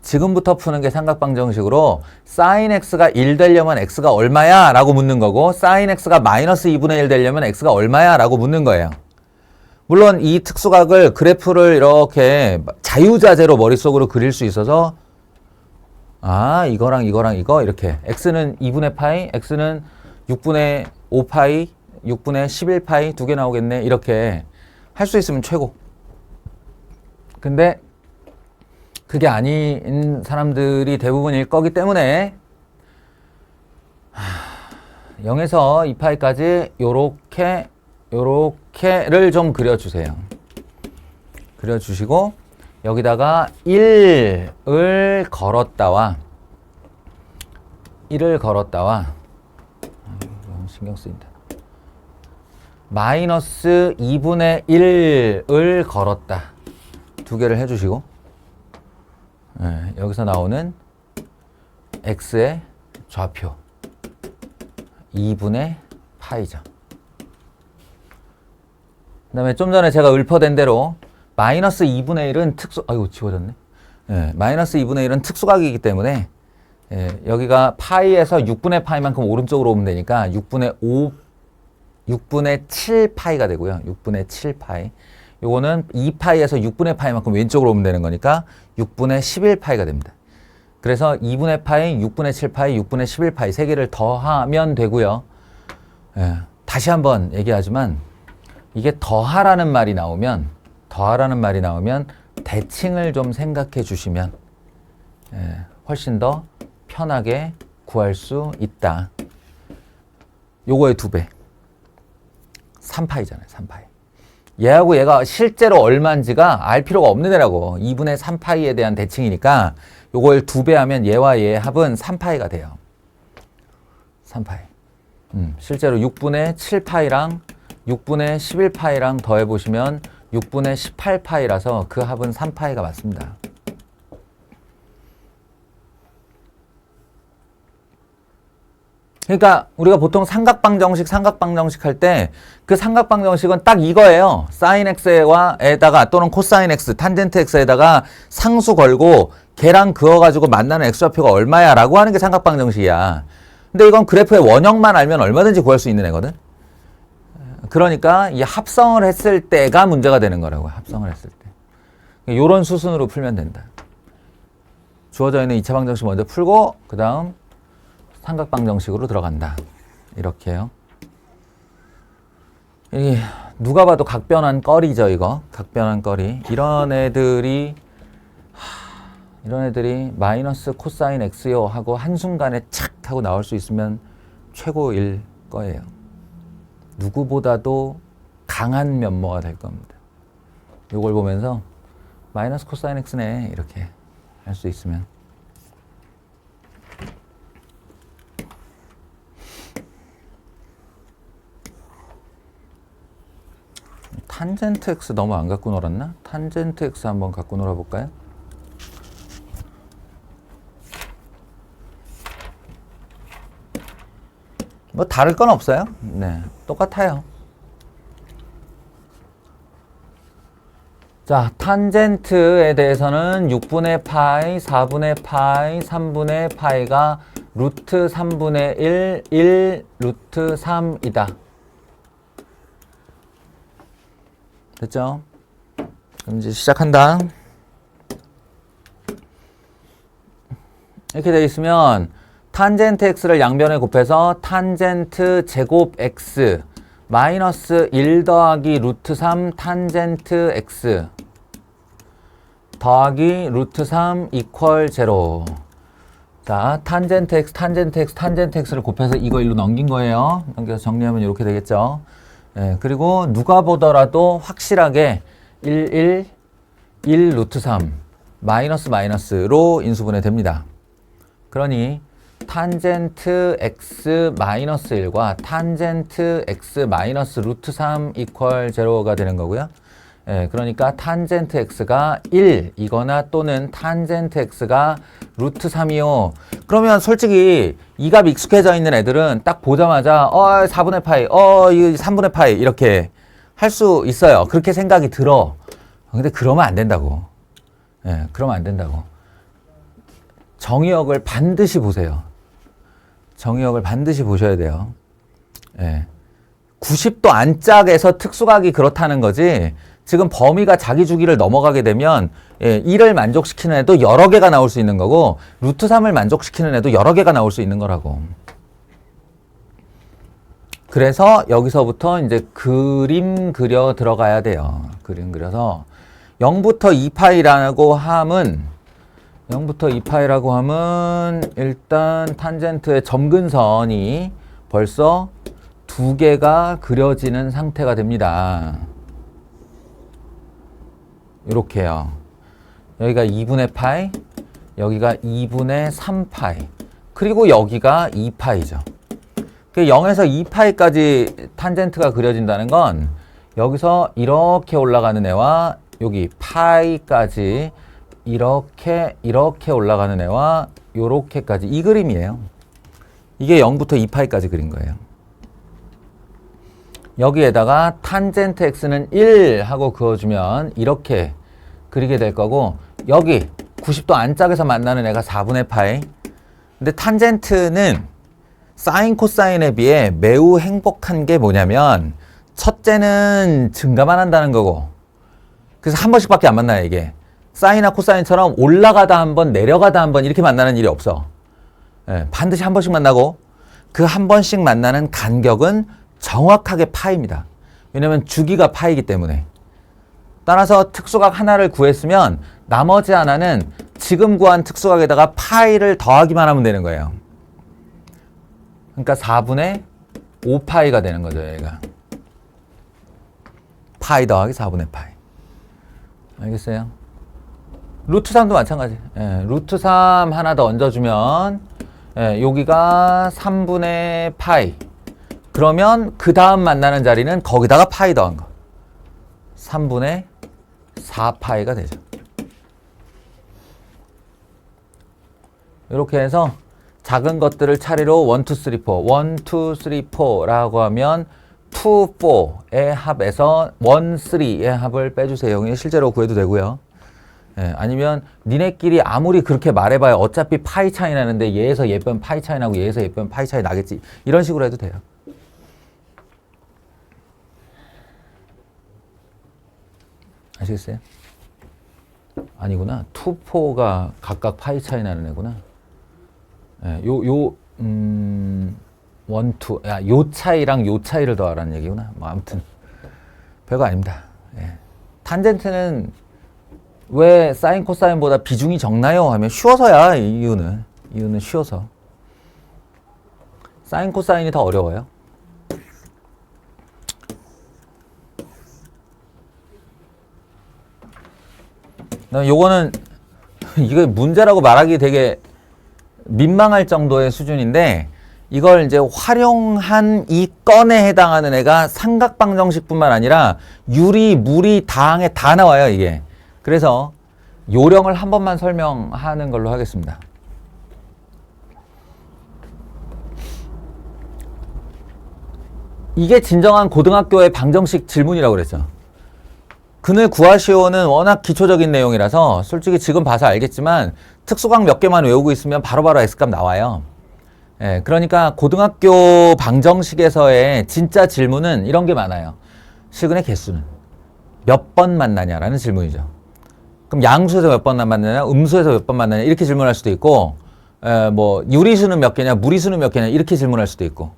지금부터 푸는 게 삼각방정식으로 sin x가 1 되려면 x가 얼마야? 라고 묻는 거고 sin x가 마이너스 2분의 1 되려면 x가 얼마야? 라고 묻는 거예요. 물론 이 특수각을 그래프를 이렇게 자유자재로 머릿속으로 그릴 수 있어서 이거랑 이거 이렇게 x는 2분의 파이, x는 6분의 5파이, 6분의 11파이 두 개 나오겠네 이렇게 할 수 있으면 최고. 근데 그게 아닌 사람들이 대부분일 거기 때문에 0에서 2파이까지 요렇게를 좀 그려주세요. 그려주시고 여기다가 1을 걸었다와 신경 쓰인다. 마이너스 2분의 1을 걸었다. 두 개를 해주시고 여기서 나오는 x의 좌표 2분의 파이죠. 그 다음에 좀 전에 제가 읊어댄 대로 마이너스 2분의 1은 지워졌네. 마이너스 2분의 1은 특수각이기 때문에 여기가 파이에서 6분의 파이만큼 오른쪽으로 오면 되니까 6분의 7파이가 되고요. 6분의 7파이. 요거는 2파이에서 6분의 파이만큼 왼쪽으로 오면 되는 거니까 6분의 11파이가 됩니다. 그래서 2분의 파이, 6분의 7파이, 6분의 11파이 세 개를 더하면 되고요. 다시 한번 얘기하지만 이게 더하라는 말이 나오면 대칭을 좀 생각해 주시면 훨씬 더 편하게 구할 수 있다. 요거의 2배. 3파이잖아요. 3파이. 얘하고 얘가 실제로 얼마인지가 알 필요가 없는 애라고. 2분의 3파이에 대한 대칭이니까 요걸 2배 하면 얘와 얘의 합은 3파이가 돼요. 3파이. 실제로 6분의 7파이랑 6분의 11파이랑 더해보시면 6분의 18파이라서 그 합은 3파이가 맞습니다. 그러니까 우리가 보통 삼각방정식 할 때 그 삼각방정식은 딱 이거예요. sin x에다가 또는 코사인 x, 탄젠트 x에다가 상수 걸고 걔랑 그어가지고 만나는 x좌표가 얼마야 라고 하는 게 삼각방정식이야. 근데 이건 그래프의 원형만 알면 얼마든지 구할 수 있는 애거든. 그러니까 이 합성을 했을 때가 문제가 되는 거라고. 합성을 했을 때. 요런 수순으로 풀면 된다. 주어져 있는 2차 방정식 먼저 풀고 그 다음 삼각방정식으로 들어간다. 이렇게요. 이 누가 봐도 각변한 꺼리죠, 이거. 각변한 꺼리. 이런 애들이 마이너스 코사인 x요 하고 한순간에 착 하고 나올 수 있으면 최고일 거예요. 누구보다도 강한 면모가 될 겁니다. 이걸 보면서 마이너스 코사인 x네 이렇게 할 수 있으면 탄젠트 x 너무 안 갖고 놀았나? 탄젠트 x 한번 갖고 놀아볼까요? 뭐 다를 건 없어요. 네, 똑같아요. 자, 탄젠트에 대해서는 6분의 파이, 4분의 파이, 3분의 파이가 루트 3분의 1 루트 3이다. 됐죠? 그럼 이제 시작한다. 이렇게 되어 있으면 탄젠트 x를 양변에 곱해서 탄젠트 제곱 x 마이너스 1 더하기 루트 3 탄젠트 x 더하기 루트 3 이퀄 0. 자, 탄젠트 x, 탄젠트 x, 탄젠트 x를 곱해서 이거 일로 넘긴 거예요. 넘겨서 정리하면 이렇게 되겠죠. 그리고 누가 보더라도 확실하게 1 루트 3 마이너스 마이너스로 인수분해 됩니다. 그러니 탄젠트 x 마이너스 1과 탄젠트 x 마이너스 루트 3 이퀄 0가 되는 거고요. 예, 그러니까 탄젠트 x가 1이거나 또는 탄젠트 x가 루트 3이요. 그러면 솔직히 이 값 익숙해져 있는 애들은 딱 보자마자 4분의 파이, 이거 3분의 파이 이렇게 할 수 있어요. 그렇게 생각이 들어. 근데 그러면 안 된다고. 예, 그러면 안 된다고. 정의역을 반드시 보세요. 정의역을 반드시 보셔야 돼요. 예. 90도 안짝에서 특수각이 그렇다는 거지, 지금 범위가 자기 주기를 넘어가게 되면 1을 만족시키는 애도 여러 개가 나올 수 있는 거고, 루트 3을 만족시키는 애도 여러 개가 나올 수 있는 거라고. 그래서 여기서부터 이제 그림 그려 들어가야 돼요. 그림 그려서 0부터 2파이라고 함은 0부터 2파이라고 함은 일단 탄젠트의 점근선이 벌써 두 개가 그려지는 상태가 됩니다. 이렇게요. 여기가 2분의 파이, 여기가 2분의 3파이, 그리고 여기가 2파이죠. 0에서 2파이까지 탄젠트가 그려진다는 건 여기서 이렇게 올라가는 애와 여기 파이까지 이렇게 올라가는 애와 요렇게까지 이 그림이에요. 이게 0부터 2파이까지 그린 거예요. 여기에다가 탄젠트 x는 1 하고 그어주면 이렇게 그리게 될 거고, 여기 90도 안짝에서 만나는 애가 4분의 파이. 근데 탄젠트는 사인 코사인에 비해 매우 행복한 게 뭐냐면, 첫째는 증가만 한다는 거고, 그래서 한 번씩밖에 안 만나요. 이게 사인이나 코사인처럼 올라가다 한 번 내려가다 한 번 이렇게 만나는 일이 없어. 예, 반드시 한 번씩 만나고, 그 한 번씩 만나는 간격은 정확하게 파입니다. 왜냐면 주기가 파이기 때문에. 따라서 특수각 하나를 구했으면 나머지 하나는 지금 구한 특수각에다가 파이를 더하기만 하면 되는 거예요. 그러니까 4분의 5파이가 되는 거죠, 얘가. 파이 더하기 4분의 파이. 알겠어요? 루트 3도 마찬가지. 예, 루트 3 하나 더 얹어주면, 여기가 3분의 파이. 그러면 그 다음 만나는 자리는 거기다가 파이 더한 거. 3분의 4파이가 되죠. 이렇게 해서 작은 것들을 차례로 1, 2, 3, 4, 1, 2, 3, 4라고 하면 2, 4의 합에서 1, 3의 합을 빼주세요. 실제로 구해도 되고요. 아니면 니네끼리 아무리 그렇게 말해봐야 어차피 파이 차이 나는데 얘에서 얘 빼면 파이 차이 나고 얘에서 얘 빼면 파이 차이 나겠지. 이런 식으로 해도 돼요. 아시겠어요? 아니구나. 2, 4가 각각 파이 차이 나는 애구나. 요 1, 2, 요 차이랑 요 차이를 더하라는 얘기구나. 뭐 아무튼 별거 아닙니다. 탄젠트는 왜 사인 코사인보다 비중이 적나요? 하면 쉬워서야. 이유는 쉬워서. 사인 코사인이 더 어려워요. 요거는 이거 문제라고 말하기 되게 민망할 정도의 수준인데, 이걸 이제 활용한 이 건에 해당하는 애가 삼각방정식뿐만 아니라 유리, 무리, 다항에 다 나와요, 이게. 그래서 요령을 한 번만 설명하는 걸로 하겠습니다. 이게 진정한 고등학교의 방정식 질문이라고 그랬죠. 그늘 구하시오는 워낙 기초적인 내용이라서 솔직히 지금 봐서 알겠지만 특수각 몇 개만 외우고 있으면 바로바로 X값 나와요. 그러니까 고등학교 방정식에서의 진짜 질문은 이런 게 많아요. 실근의 개수는 몇 번 만나냐라는 질문이죠. 그럼 양수에서 몇 번 만나냐, 음수에서 몇 번 만나냐 이렇게 질문할 수도 있고, 뭐 유리수는 몇 개냐, 무리수는 몇 개냐 이렇게 질문할 수도 있고,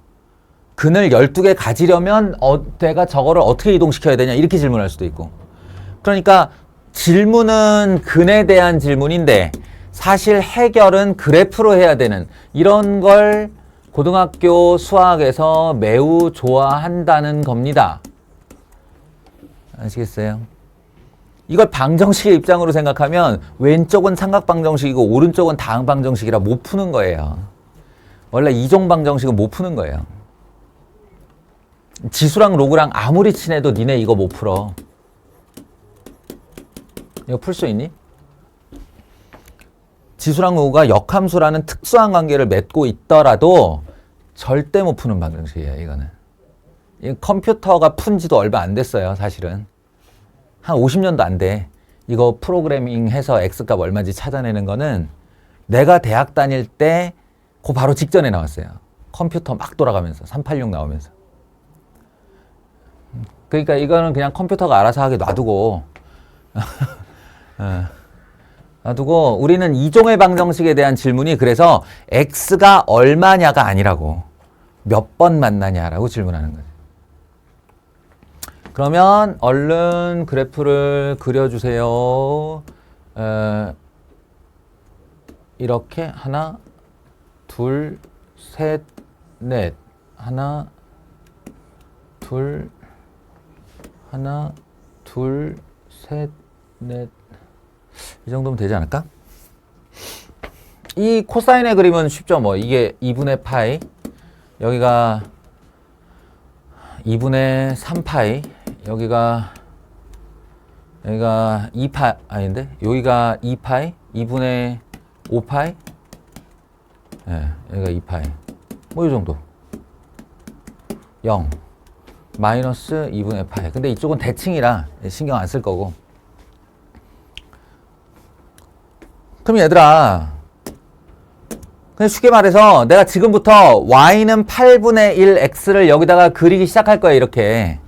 근을 12개 가지려면 내가 저거를 어떻게 이동시켜야 되냐 이렇게 질문할 수도 있고. 그러니까 질문은 근에 대한 질문인데 사실 해결은 그래프로 해야 되는, 이런 걸 고등학교 수학에서 매우 좋아한다는 겁니다. 아시겠어요? 이걸 방정식의 입장으로 생각하면 왼쪽은 삼각방정식이고 오른쪽은 다항방정식이라 못 푸는 거예요. 원래 이종방정식은 못 푸는 거예요. 지수랑 로그랑 아무리 친해도 니네 이거 못 풀어. 이거 풀 수 있니? 지수랑 로그가 역함수라는 특수한 관계를 맺고 있더라도 절대 못 푸는 방정식이에요. 이거는. 이 컴퓨터가 푼 지도 얼마 안 됐어요. 사실은. 한 50년도 안 돼. 이거 프로그래밍 해서 X값 얼마인지 찾아내는 거는 내가 대학 다닐 때 그 바로 직전에 나왔어요. 컴퓨터 막 돌아가면서 386 나오면서. 그러니까 이거는 그냥 컴퓨터가 알아서 하게 놔두고 놔두고 우리는 이종의 방정식에 대한 질문이 그래서 X가 얼마냐가 아니라고 몇 번 만나냐라고 질문하는 거죠. 그러면 얼른 그래프를 그려주세요. 이렇게 하나, 둘, 셋, 넷. 하나, 둘, 셋, 넷. 이 정도면 되지 않을까? 이 코사인의 그림은 쉽죠. 뭐 이게 2분의 파이, 여기가 2분의 3파이, 여기가 2파이 아닌데 여기가 2파이, 2분의 5파이, 예, 여기가 2파이, 뭐 이 정도. 0 마이너스 2분의 파이. 근데 이쪽은 대칭이라 신경 안 쓸 거고. 그럼 얘들아, 그냥 쉽게 말해서 내가 지금부터 y는 8분의 1 x를 여기다가 그리기 시작할 거야. 이렇게.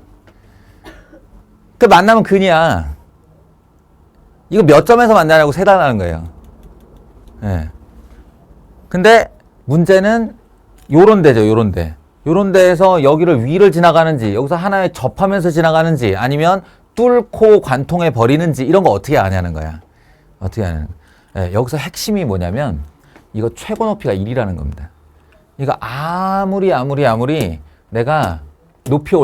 그 만나면 근이야. 이거 몇 점에서 만나냐고 세단하는 거예요. 예. 근데 문제는 요런 데죠. 요런 데. 요런 데에서 여기를 위를 지나가는지, 여기서 하나에 접하면서 지나가는지, 아니면 뚫고 관통해 버리는지, 이런 거 어떻게 아냐는 거야. 어떻게 아냐는 거야. 예, 여기서 핵심이 뭐냐면 이거 최고 높이가 1이라는 겁니다. 이거 아무리 내가 높이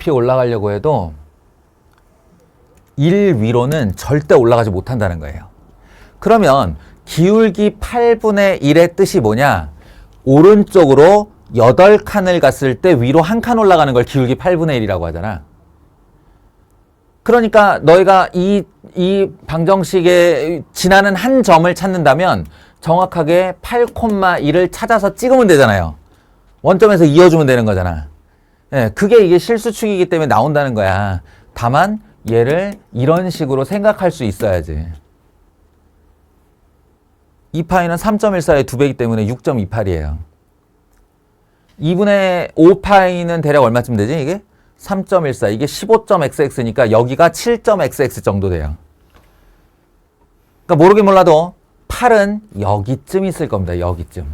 올라가려고 해도 1 위로는 절대 올라가지 못한다는 거예요. 그러면 기울기 8분의 1의 뜻이 뭐냐? 오른쪽으로 8칸을 갔을 때 위로 한 칸 올라가는 걸 기울기 8분의 1이라고 하잖아. 그러니까 너희가 이 방정식에 지나는 한 점을 찾는다면 정확하게 8,1을 찾아서 찍으면 되잖아요. 원점에서 이어주면 되는 거잖아. 예, 그게 이게 실수축이기 때문에 나온다는 거야. 다만 얘를 이런 식으로 생각할 수 있어야지. 2파이는 3.14의 2배이기 때문에 6.28이에요. 2분의 5파이는 대략 얼마쯤 되지 이게? 3.14. 이게 15.xx니까 여기가 7.xx 정도 돼요. 그러니까 모르긴 몰라도 8은 여기쯤 있을 겁니다. 여기쯤.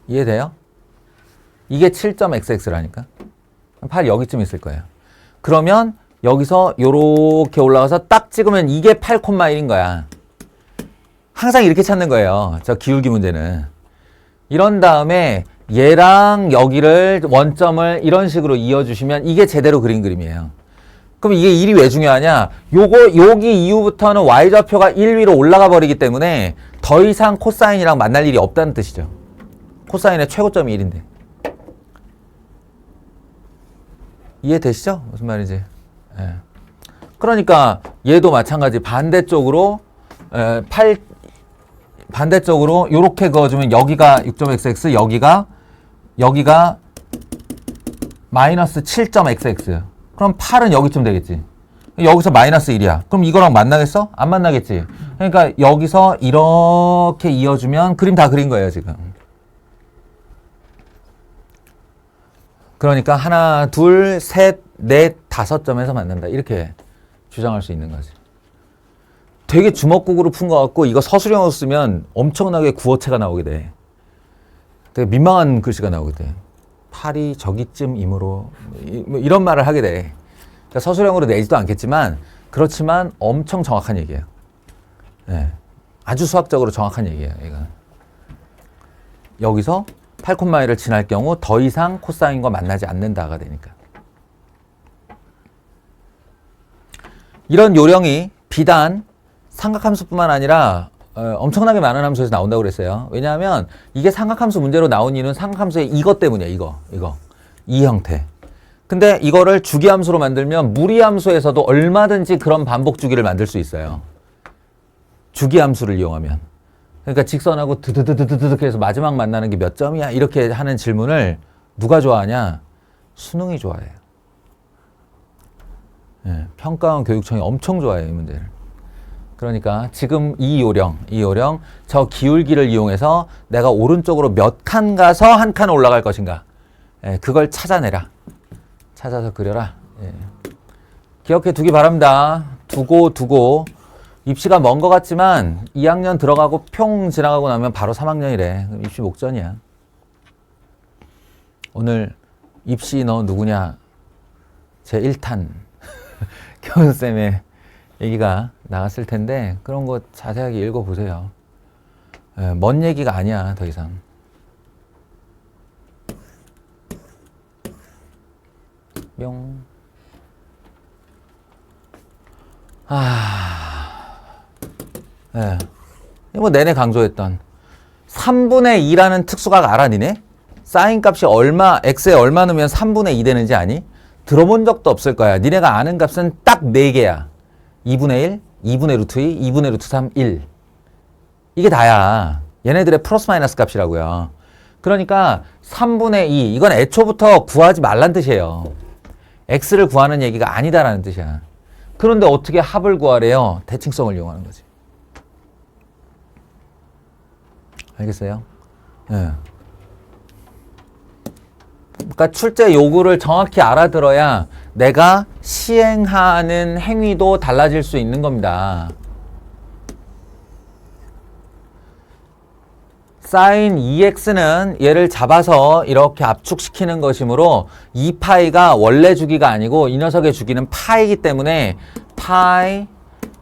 이해돼요? 이게 7.xx라니까. 8 여기쯤 있을 거예요. 그러면 여기서 요렇게 올라가서 딱 찍으면 이게 8,1인 거야. 항상 이렇게 찾는 거예요. 저 기울기 문제는. 이런 다음에 얘랑 여기를 원점을 이런 식으로 이어주시면 이게 제대로 그린 그림이에요. 그럼 이게 1이 왜 중요하냐? 여기 이후부터는 y좌표가 1 위로 올라가 버리기 때문에 더 이상 코사인이랑 만날 일이 없다는 뜻이죠. 코사인의 최고점이 1인데. 이해되시죠? 무슨 말인지. 예. 그러니까 얘도 마찬가지 반대쪽으로 반대쪽으로 요렇게 그어주면 여기가 6.xx, 여기가 마이너스 7.xx. 그럼 8은 여기쯤 되겠지. 여기서 마이너스 1이야. 그럼 이거랑 만나겠어? 안 만나겠지. 그러니까 여기서 이렇게 이어주면 그림 다 그린 거예요, 지금. 그러니까 하나, 둘, 셋, 넷, 5점에서 만난다. 이렇게 주장할 수 있는 거지. 되게 주먹국으로 푼 것 같고 이거 서술형으로 쓰면 엄청나게 구어체가 나오게 돼. 되게 민망한 글씨가 나오게 돼. 8이 저기쯤이므로 뭐 이런 말을 하게 돼. 그러니까 서술형으로 내지도 않겠지만 그렇지만 엄청 정확한 얘기예요. 네. 아주 수학적으로 정확한 얘기예요. 이건. 여기서 8,1을 지날 경우 더 이상 코사인과 만나지 않는다가 되니까. 이런 요령이 비단 삼각함수뿐만 아니라 엄청나게 많은 함수에서 나온다고 그랬어요. 왜냐하면 이게 삼각함수 문제로 나온 이유는 삼각함수의 이것 때문이에요. 이 형태. 근데 이거를 주기함수로 만들면 무리함수에서도 얼마든지 그런 반복 주기를 만들 수 있어요. 주기함수를 이용하면. 그러니까 직선하고 드드드드드드 해서 마지막 만나는 게 몇 점이야? 이렇게 하는 질문을 누가 좋아하냐? 수능이 좋아해요. 예, 평가원 교육청이 엄청 좋아해요, 이 문제를. 그러니까 지금 이 요령, 저 기울기를 이용해서 내가 오른쪽으로 몇 칸 가서 한 칸 올라갈 것인가. 예, 그걸 찾아내라. 찾아서 그려라. 예. 기억해 두기 바랍니다. 두고. 입시가 먼 것 같지만 2학년 들어가고 평 지나가고 나면 바로 3학년이래. 입시 목전이야. 오늘 입시 너 누구냐? 제 1탄 교훈쌤의 얘기가 나갔을 텐데 그런 거 자세하게 읽어보세요. 예, 먼 얘기가 아니야, 더 이상. 뿅. 예. 뭐 내내 강조했던 3분의 2라는 특수각 알아, 니네? 사인 값이 얼마, x에 얼마 넣으면 3분의 2 되는지 아니? 들어본 적도 없을 거야. 니네가 아는 값은 딱 4개야. 2분의 1, 2분의 루트 2, 2분의 루트 3, 1. 이게 다야. 얘네들의 플러스 마이너스 값이라고요. 그러니까 3분의 2, 이건 애초부터 구하지 말란 뜻이에요. x를 구하는 얘기가 아니다라는 뜻이야. 그런데 어떻게 합을 구하래요? 대칭성을 이용하는 거지. 알겠어요? 예. 그러니까 출제 요구를 정확히 알아들어야 내가 시행하는 행위도 달라질 수 있는 겁니다. sin 2x는 얘를 잡아서 이렇게 압축시키는 것이므로 2파이가 원래 주기가 아니고 이 녀석의 주기는 파이기 때문에 파이,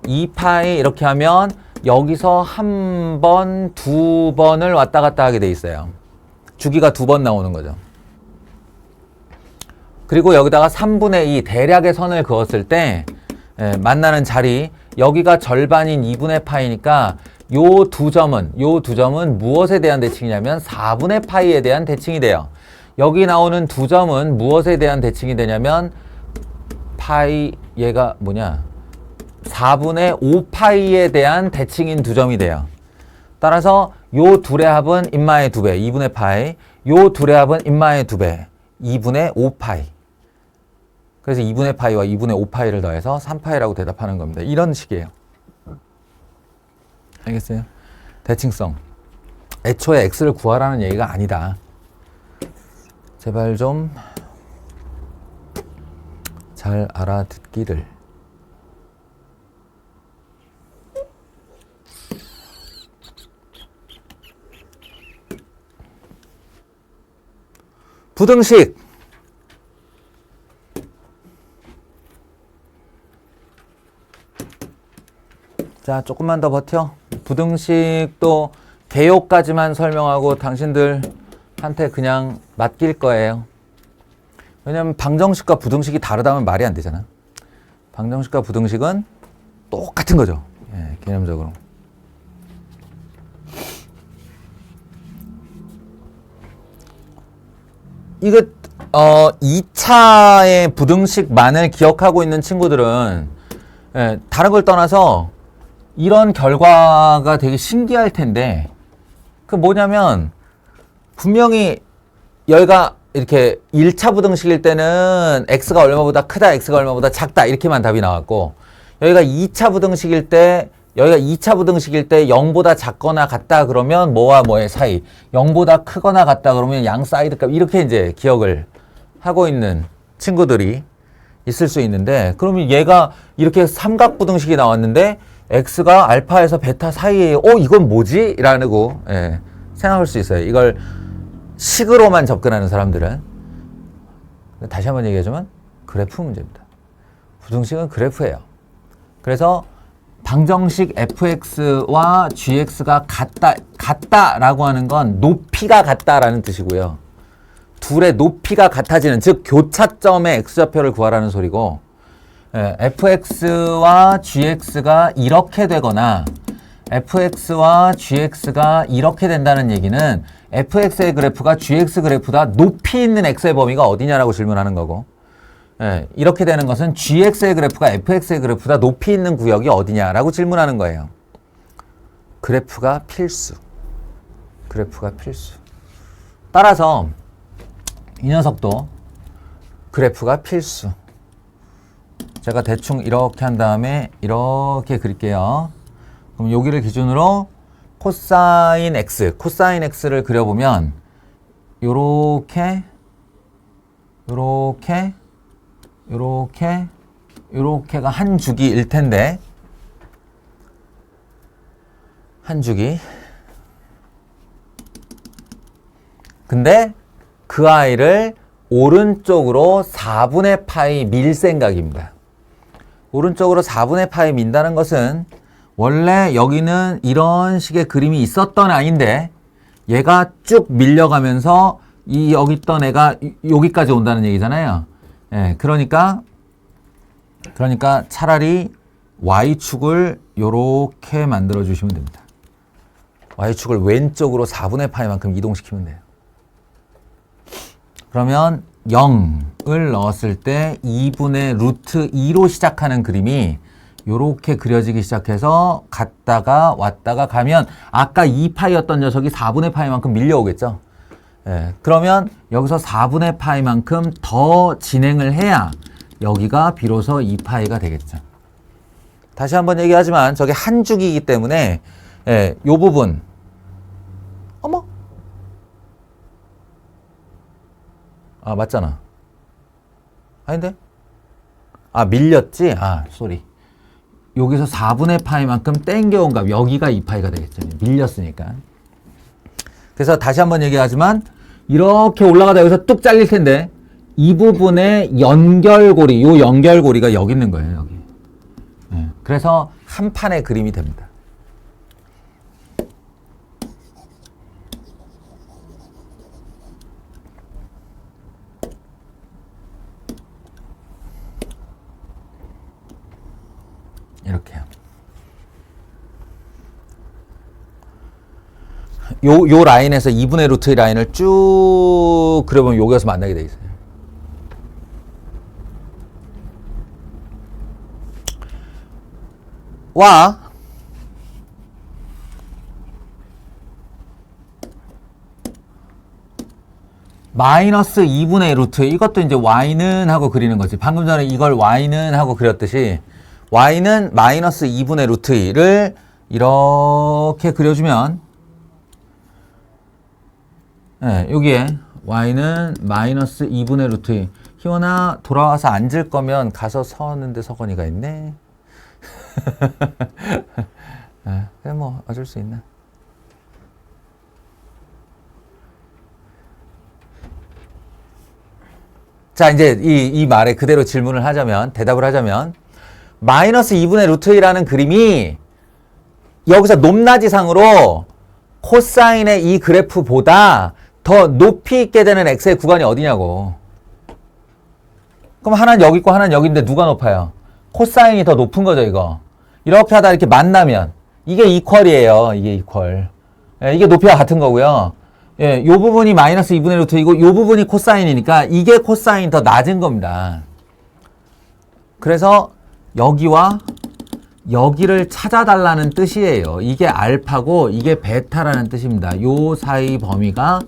2파이 이렇게 하면 여기서 한 번, 두 번을 왔다 갔다 하게 돼 있어요. 주기가 2번 나오는 거죠. 그리고 여기다가 3분의 2 대략의 선을 그었을 때 만나는 자리, 여기가 절반인 2분의 파이니까 요 두 점은 무엇에 대한 대칭이냐면 4분의 파이에 대한 대칭이 돼요. 여기 나오는 두 점은 무엇에 대한 대칭이 되냐면 파이, 얘가 뭐냐? 4분의 5파이에 대한 대칭인 두 점이 돼요. 따라서 요 둘의 합은 인마의 2배, 2분의 파이. 요 둘의 합은 인마의 2배, 2분의 5파이. 그래서 2분의 파이와 2분의 5파이를 더해서 3파이라고 대답하는 겁니다. 이런 식이에요. 알겠어요? 대칭성. 애초에 x를 구하라는 얘기가 아니다. 제발 좀 잘 알아듣기를. 부등식. 자, 조금만 더 버텨. 부등식도 개요까지만 설명하고 당신들한테 그냥 맡길 거예요. 왜냐면 방정식과 부등식이 다르다면 말이 안 되잖아. 방정식과 부등식은 똑같은 거죠. 예, 개념적으로. 이거 2차의 부등식만을 기억하고 있는 친구들은 다른 걸 떠나서 이런 결과가 되게 신기할 텐데, 그 뭐냐면 분명히 여기가 이렇게 1차 부등식일 때는 x가 얼마보다 크다, x가 얼마보다 작다 이렇게만 답이 나왔고, 여기가 2차 부등식일 때 0보다 작거나 같다 그러면 뭐와 뭐의 사이, 0보다 크거나 같다 그러면 양 사이드 값, 이렇게 이제 기억을 하고 있는 친구들이 있을 수 있는데, 그러면 얘가 이렇게 삼각부등식이 나왔는데 x가 알파에서 베타 사이에 이건 뭐지? 라고 생각할 수 있어요. 이걸 식으로만 접근하는 사람들은. 다시 한번 얘기하자면 그래프 문제입니다. 부등식은 그래프예요. 그래서 방정식 fx와 gx가 같다라고 하는 건 높이가 같다라는 뜻이고요. 둘의 높이가 같아지는, 즉 교차점의 x좌표를 구하라는 소리고, fx와 gx가 이렇게 되거나 fx와 gx가 이렇게 된다는 얘기는 fx의 그래프가 gx 그래프보다 높이 있는 x의 범위가 어디냐라고 질문하는 거고, 이렇게 되는 것은 gx의 그래프가 fx의 그래프보다 높이 있는 구역이 어디냐라고 질문하는 거예요. 그래프가 필수. 그래프가 필수. 따라서 이 녀석도 그래프가 필수. 제가 대충 이렇게 한 다음에 이렇게 그릴게요. 그럼 여기를 기준으로 코사인 x, 코사인 x를 그려보면 요렇게 요렇게 요렇게 요렇게가 한 주기일 텐데, 한 주기. 근데 그 아이를 오른쪽으로 4분의 파이 밀 생각입니다. 오른쪽으로 4분의 파이 민다는 것은 원래 여기는 이런 식의 그림이 있었던 아이인데 얘가 쭉 밀려가면서 이 여기 있던 애가 여기까지 온다는 얘기잖아요. 그러니까 차라리 Y축을 요렇게 만들어 주시면 됩니다. Y축을 왼쪽으로 4분의 파이만큼 이동시키면 돼요. 그러면 0을 넣었을 때 2분의 루트 2로 시작하는 그림이 요렇게 그려지기 시작해서 갔다가 왔다가 가면 아까 2파이였던 녀석이 4분의 파이만큼 밀려오겠죠. 그러면 여기서 4분의 파이만큼 더 진행을 해야 여기가 비로소 2파이가 되겠죠. 다시 한번 얘기하지만 저게 한 주기이기 때문에 요 부분, 어머, 아 맞잖아. 아닌데? 아 밀렸지? 아 쏘리. 여기서 4분의 파이만큼 땡겨온 값, 여기가 2파이가 되겠죠. 밀렸으니까. 그래서 다시 한번 얘기하지만 이렇게 올라가다 여기서 뚝 잘릴 텐데 이 부분의 연결고리, 요 연결고리가 여기 있는 거예요. 여기. 그래서 한 판의 그림이 됩니다. 이렇게요. 요 라인에서 2분의 루트 라인을 쭉 그려보면 여기서 만나게 돼 있어요. 와 마이너스 2분의 루트, 이것도 이제 y는 하고 그리는 거지. 방금 전에 이걸 y는 하고 그렸듯이 y는 마이너스 2분의 루트 2를 이렇게 그려주면 여기에 y는 마이너스 2분의 루트 2. 희원아 돌아와서 앉을 거면 가서 서는데 서건이가 있네. 그래 뭐 어쩔 수 있나. 자 이제 이 말에 그대로 질문을 하자면, 대답을 하자면 마이너스 2분의 루트 2라는 그림이 여기서 높낮이상으로 코사인의 이 그래프보다 더 높이 있게 되는 x의 구간이 어디냐고. 그럼 하나는 여기 있고 하나는 여기인데 누가 높아요? 코사인이 더 높은 거죠, 이거. 이렇게 하다 이렇게 만나면 이게 이퀄이에요. 이게 이퀄. 이게 높이가 같은 거고요. 요 부분이 마이너스 2분의 루트이고 요 부분이 코사인이니까 이게 코사인 더 낮은 겁니다. 그래서 여기와 여기를 찾아달라는 뜻이에요. 이게 알파고 이게 베타라는 뜻입니다. 요 사이 범위가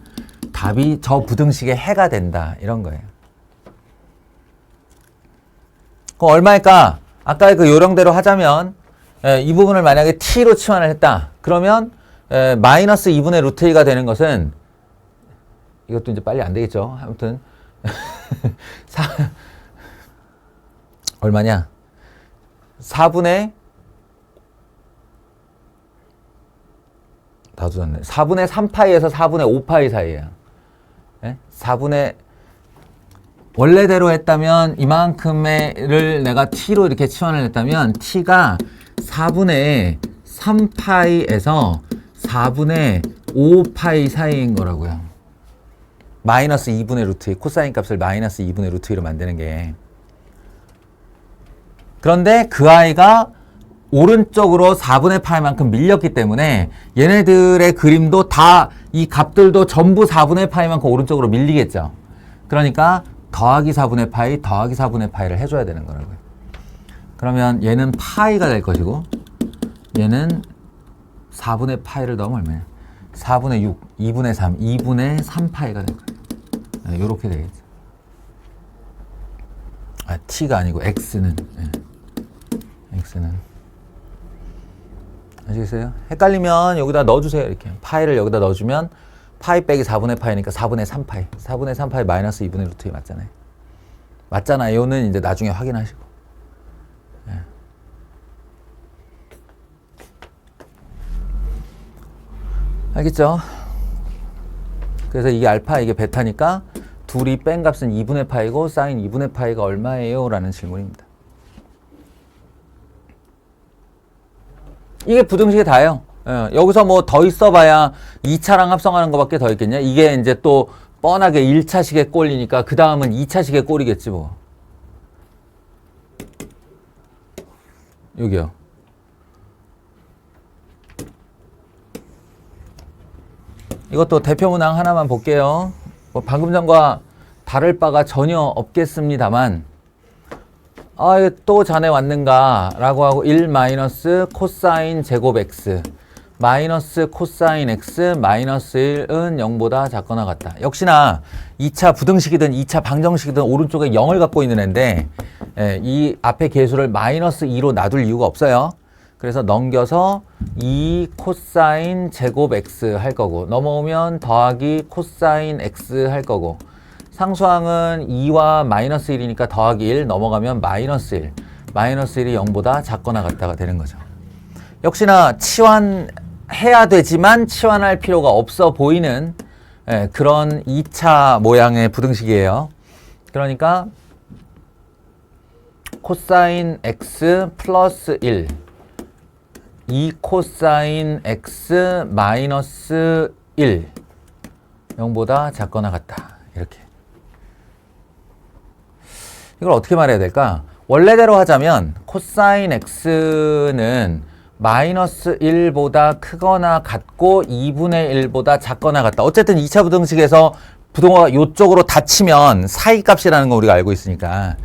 답이 저 부등식의 해가 된다, 이런 거예요. 그럼 얼마일까? 아까 그 요령대로 하자면 이 부분을 만약에 t로 치환을 했다. 그러면 마이너스 2분의 루트 2가 되는 것은, 이것도 이제 빨리 안 되겠죠. 아무튼 얼마냐? 4분의 3파이에서 4분의 5파이 사이에요. 4분의 원래대로 했다면 이만큼을 내가 t로 이렇게 치환을 했다면 t가 4분의 3파이에서 4분의 5파이 사이인 거라고요. 마이너스 2분의 루트 2, 코사인 값을 마이너스 2분의 루트 2로 만드는 게. 그런데 그 아이가 오른쪽으로 4분의 파이만큼 밀렸기 때문에 얘네들의 그림도 다 이 값들도 전부 4분의 파이만큼 오른쪽으로 밀리겠죠. 그러니까 더하기 4분의 파이, 더하기 4분의 파이를 해줘야 되는 거라고요. 그러면 얘는 파이가 될 것이고 얘는 4분의 파이를 넣으면 얼마냐? 4분의 6, 2분의 3, 2분의 3파이가 될 거예요. 네, 요렇게 되겠죠. 아, t가 아니고 x는. 네. x는. 아시겠어요? 헷갈리면 여기다 넣어주세요. 이렇게. 파이를 여기다 넣어주면 파이 빼기 4분의 파이니까 4분의 3파이. 4분의 3파이 마이너스 2분의 루트 2 맞잖아요. 맞잖아요는 이제 나중에 확인하시고. 네. 알겠죠? 그래서 이게 알파, 이게 베타니까 둘이 뺀 값은 2분의 파이고 사인 2분의 파이가 얼마예요? 라는 질문입니다. 이게 부등식이 다예요. 예, 여기서 뭐 더 있어봐야 2차랑 합성하는 것밖에 더 있겠냐? 이게 이제 또 뻔하게 1차식의 꼴이니까 그 다음은 2차식의 꼴이겠지 뭐. 여기요. 이것도 대표 문항 하나만 볼게요. 뭐 방금 전과 다를 바가 전혀 없겠습니다만 또 자네 왔는가 라고 하고 1 마이너스 코사인 제곱 x 마이너스 코사인 x 마이너스 1은 0보다 작거나 같다. 역시나 2차 부등식이든 2차 방정식이든 오른쪽에 0을 갖고 있는 애인데 이 앞에 계수를 마이너스 2로 놔둘 이유가 없어요. 그래서 넘겨서 2 코사인 제곱 x 할 거고 넘어오면 더하기 코사인 x 할 거고 상수항은 2와 마이너스 1이니까 더하기 1 넘어가면 마이너스 1 마이너스 1이 0보다 작거나 같다가 되는 거죠. 역시나 치환해야 되지만 치환할 필요가 없어 보이는 그런 2차 모양의 부등식이에요. 그러니까 코사인 x 플러스 1 2 코사인 x 마이너스 1 0보다 작거나 같다. 이렇게. 이걸 어떻게 말해야 될까? 원래대로 하자면 코사인 x는 마이너스 1보다 크거나 같고 2분의 1보다 작거나 같다. 어쨌든 2차 부등식에서 부동호가 이쪽으로 닫히면 사이값이라는 거 우리가 알고 있으니까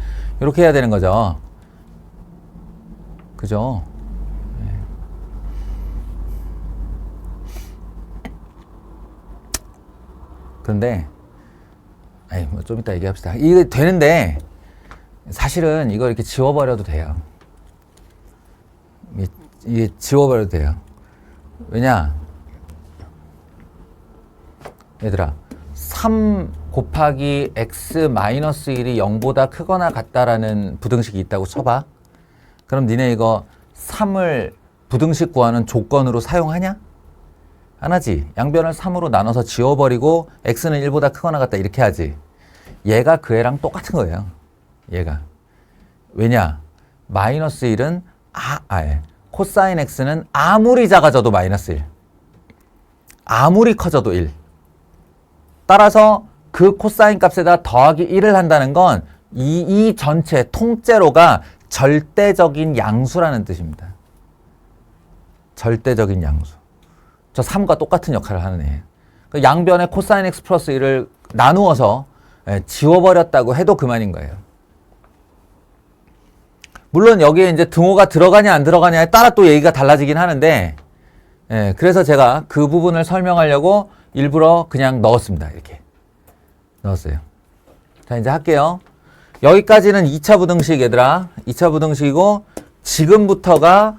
이렇게 해야 되는 거죠. 그죠? 그런데 뭐 좀 이따 얘기합시다. 이게 되는데 사실은 이거 이렇게 지워버려도 돼요. 이게 지워버려도 돼요. 왜냐? 얘들아 3 곱하기 x 마이너스 1이 0보다 크거나 같다라는 부등식이 있다고 쳐봐. 그럼 니네 이거 3을 부등식 구하는 조건으로 사용하냐? 안 하지. 양변을 3으로 나눠서 지워버리고 x는 1보다 크거나 같다 이렇게 하지. 얘가 그 애랑 똑같은 거예요. 얘가. 왜냐? 마이너스 1은 코사인 x는 아무리 작아져도 마이너스 1. 아무리 커져도 1. 따라서 그 코사인 값에다 더하기 1을 한다는 건 이 전체 통째로가 절대적인 양수라는 뜻입니다. 절대적인 양수. 저 3과 똑같은 역할을 하는 애. 그 양변에 코사인 x 플러스 1을 나누어서 지워버렸다고 해도 그만인 거예요. 물론 여기에 이제 등호가 들어가냐 안 들어가냐에 따라 또 얘기가 달라지긴 하는데 그래서 제가 그 부분을 설명하려고 일부러 그냥 넣었습니다. 이렇게 넣었어요. 자 이제 할게요. 여기까지는 2차 부등식 얘들아. 2차 부등식이고 지금부터가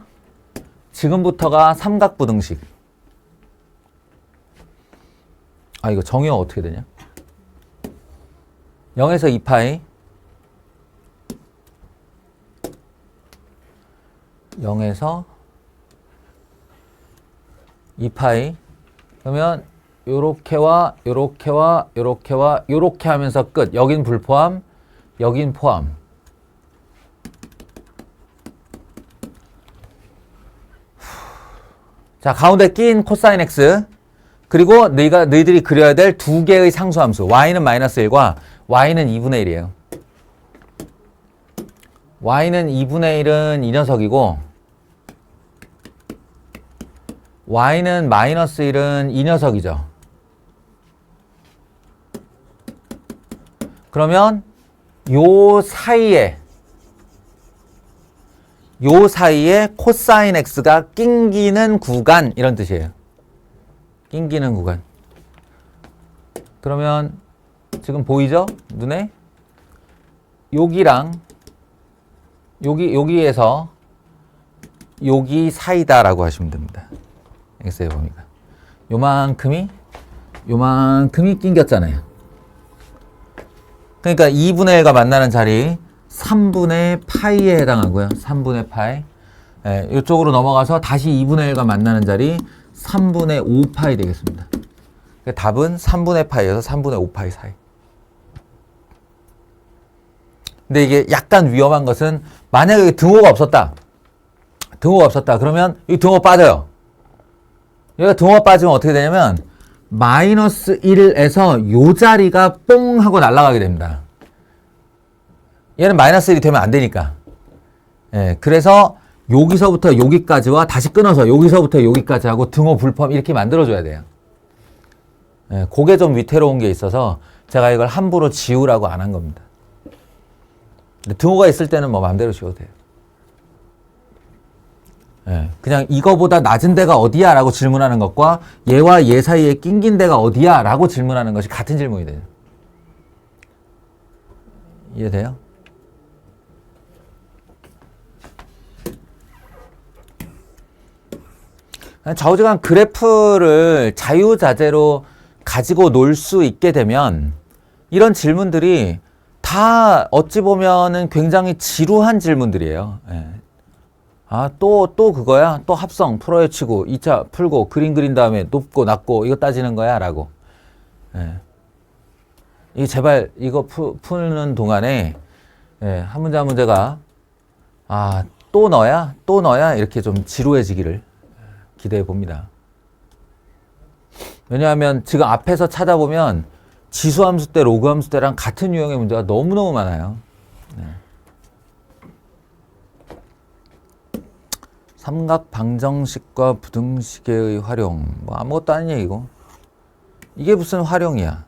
삼각 부등식. 이거 정의가 어떻게 되냐? 0에서 2파이 0에서 2파이 그러면 요렇게와 요렇게와 요렇게와 요렇게 하면서 끝. 여긴 불포함, 여긴 포함. 자, 가운데 낀 코사인 x. 그리고 너희들이 그려야 될 두 개의 상수함수. y는 마이너스 1과 y는 2분의 1이에요. y는 2분의 1은 이 녀석이고 y는 마이너스 1은 이 녀석이죠. 그러면 요 사이에 코사인 x가 낑기는 구간 이런 뜻이에요. 낑기는 구간. 그러면 지금 보이죠? 눈에? 여기랑 여기에서 여기 사이다라고 하시면 됩니다. x의 범위가. 요만큼이 낑겼잖아요. 그러니까 2분의 1가 만나는 자리 3분의 파이에 해당하고요. 3분의 파이. 예, 이쪽으로 넘어가서 다시 2분의 1가 만나는 자리 3분의 5파이 되겠습니다. 그러니까 답은 3분의 파이에서 3분의 5파이 사이. 근데 이게 약간 위험한 것은 만약에 등호가 없었다. 그러면 이 등호 빠져요. 여기가 등호가 빠지면 어떻게 되냐면 마이너스 1에서 요 자리가 뽕 하고 날아가게 됩니다. 얘는 마이너스 1이 되면 안 되니까. 예, 그래서 여기서부터 여기까지와 다시 끊어서 여기서부터 여기까지 하고 등호 불펌 이렇게 만들어줘야 돼요. 예, 그게 좀 위태로운 게 있어서 제가 이걸 함부로 지우라고 안 한 겁니다. 근데 등호가 있을 때는 뭐 마음대로 지워도 돼요. 예, 그냥 이거보다 낮은 데가 어디야? 라고 질문하는 것과 얘와 얘 사이에 낑긴 데가 어디야? 라고 질문하는 것이 같은 질문이 돼요. 이해돼요? 좌우지간 그래프를 자유자재로 가지고 놀 수 있게 되면 이런 질문들이 다 어찌 보면은 굉장히 지루한 질문들이에요. 예. 아, 또 그거야? 또 합성, 풀어야 치고, 2차 풀고, 그림 그린 다음에 높고, 낮고, 이거 따지는 거야? 라고. 예. 이 제발, 이거 푸는 동안에, 예, 한 문제 한 문제가, 아, 또 너야? 또 너야? 이렇게 좀 지루해지기를 기대해 봅니다. 왜냐하면 지금 앞에서 찾아보면 지수함수 때, 로그함수 때랑 같은 유형의 문제가 너무너무 많아요. 네. 삼각 방정식과 부등식의 활용. 뭐 아무것도 아닌 얘기고. 이게 무슨 활용이야.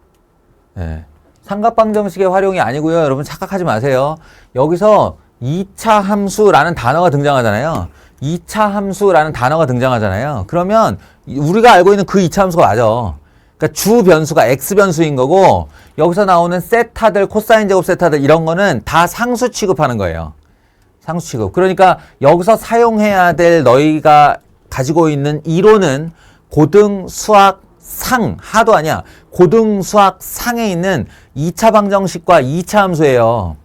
네. 삼각 방정식의 활용이 아니고요. 여러분 착각하지 마세요. 여기서 2차 함수라는 단어가 등장하잖아요. 2차 함수라는 단어가 등장하잖아요. 그러면 우리가 알고 있는 그 2차 함수가 맞아. 그러니까 주 변수가 x 변수인 거고 여기서 나오는 세타들, 코사인 제곱 세타들 이런 거는 다 상수 취급하는 거예요. 상수 취급. 그러니까 여기서 사용해야 될 너희가 가지고 있는 이론은 고등 수학 상, 하도 아니야. 고등 수학 상에 있는 2차 방정식과 2차 함수예요.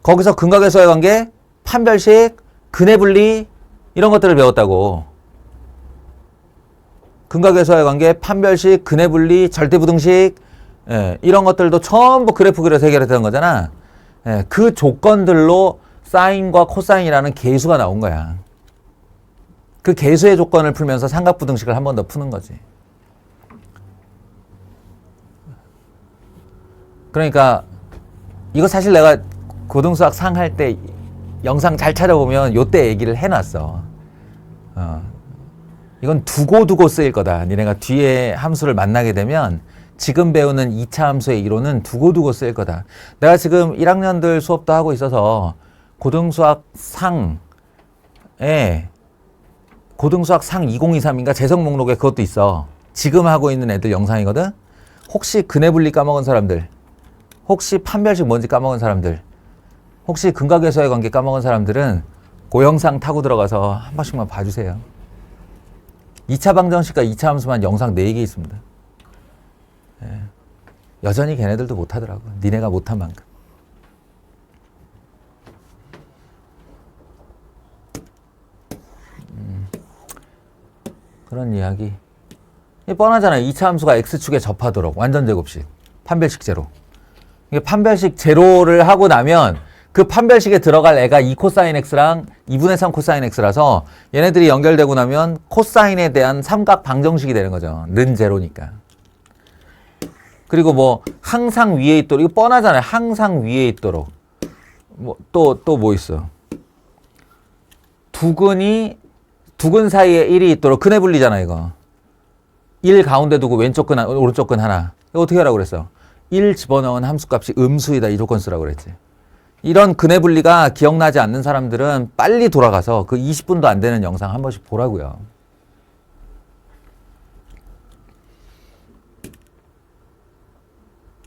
거기서 근각에서의 관계, 판별식, 근의 분리 이런 것들을 배웠다고. 근각에서의 관계, 판별식, 근의 분리, 절대부등식 예, 이런 것들도 전부 그래프 그려서 해결했던 거잖아. 예, 그 조건들로 사인과 코사인이라는 계수가 나온 거야. 그 계수의 조건을 풀면서 삼각부등식을 한 번 더 푸는 거지. 그러니까 이거 사실 내가 고등수학 상 할 때 영상 잘 찾아보면 요때 얘기를 해놨어. 이건 두고 쓰일 거다. 니네가 뒤에 함수를 만나게 되면 지금 배우는 2차 함수의 이론은 두고 쓰일 거다. 내가 지금 1학년들 수업도 하고 있어서 고등수학 상에 고등수학 상 2023인가 재성 목록에 그것도 있어. 지금 하고 있는 애들 영상이거든. 혹시 근의 분리 까먹은 사람들, 혹시 판별식 뭔지 까먹은 사람들, 혹시 근각에서의 관계 까먹은 사람들은 그 영상 타고 들어가서 한 번씩만 봐주세요. 2차 방정식과 2차 함수만 영상 4개 있습니다. 예. 여전히 걔네들도 못하더라고. 니네가 못한 만큼. 그런 이야기. 뻔하잖아. 2차 함수가 x축에 접하도록 완전 제곱식. 판별식 제로. 이게 판별식 제로를 하고 나면 그 판별식에 들어갈 애가 2 코사인 x랑 2분의 3 코사인 x라서 얘네들이 연결되고 나면 코사인에 대한 삼각 방정식이 되는 거죠. 는 제로니까. 그리고 뭐 항상 위에 있도록, 이거 뻔하잖아요. 항상 위에 있도록. 뭐 또 뭐 있어? 두근 사이에 1이 있도록 근해 분리잖아, 이거. 1 가운데 두고 왼쪽 근, 오른쪽 근 하나. 이거 어떻게 하라고 그랬어? 1 집어넣은 함수값이 음수이다. 이 조건 쓰라고 그랬지. 이런 근해 분리가 기억나지 않는 사람들은 빨리 돌아가서 그 20분도 안 되는 영상 한 번씩 보라고요.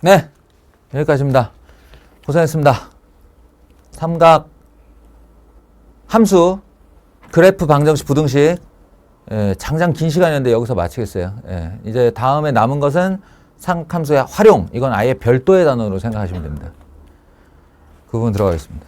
네, 여기까지입니다. 고생했습니다. 삼각 함수 그래프 방정식 부등식, 예, 장장 긴 시간이었는데 여기서 마치겠어요. 예, 이제 다음에 남은 것은 삼각함수의 활용, 이건 아예 별도의 단어로 생각하시면 됩니다. 그 부분 들어가겠습니다.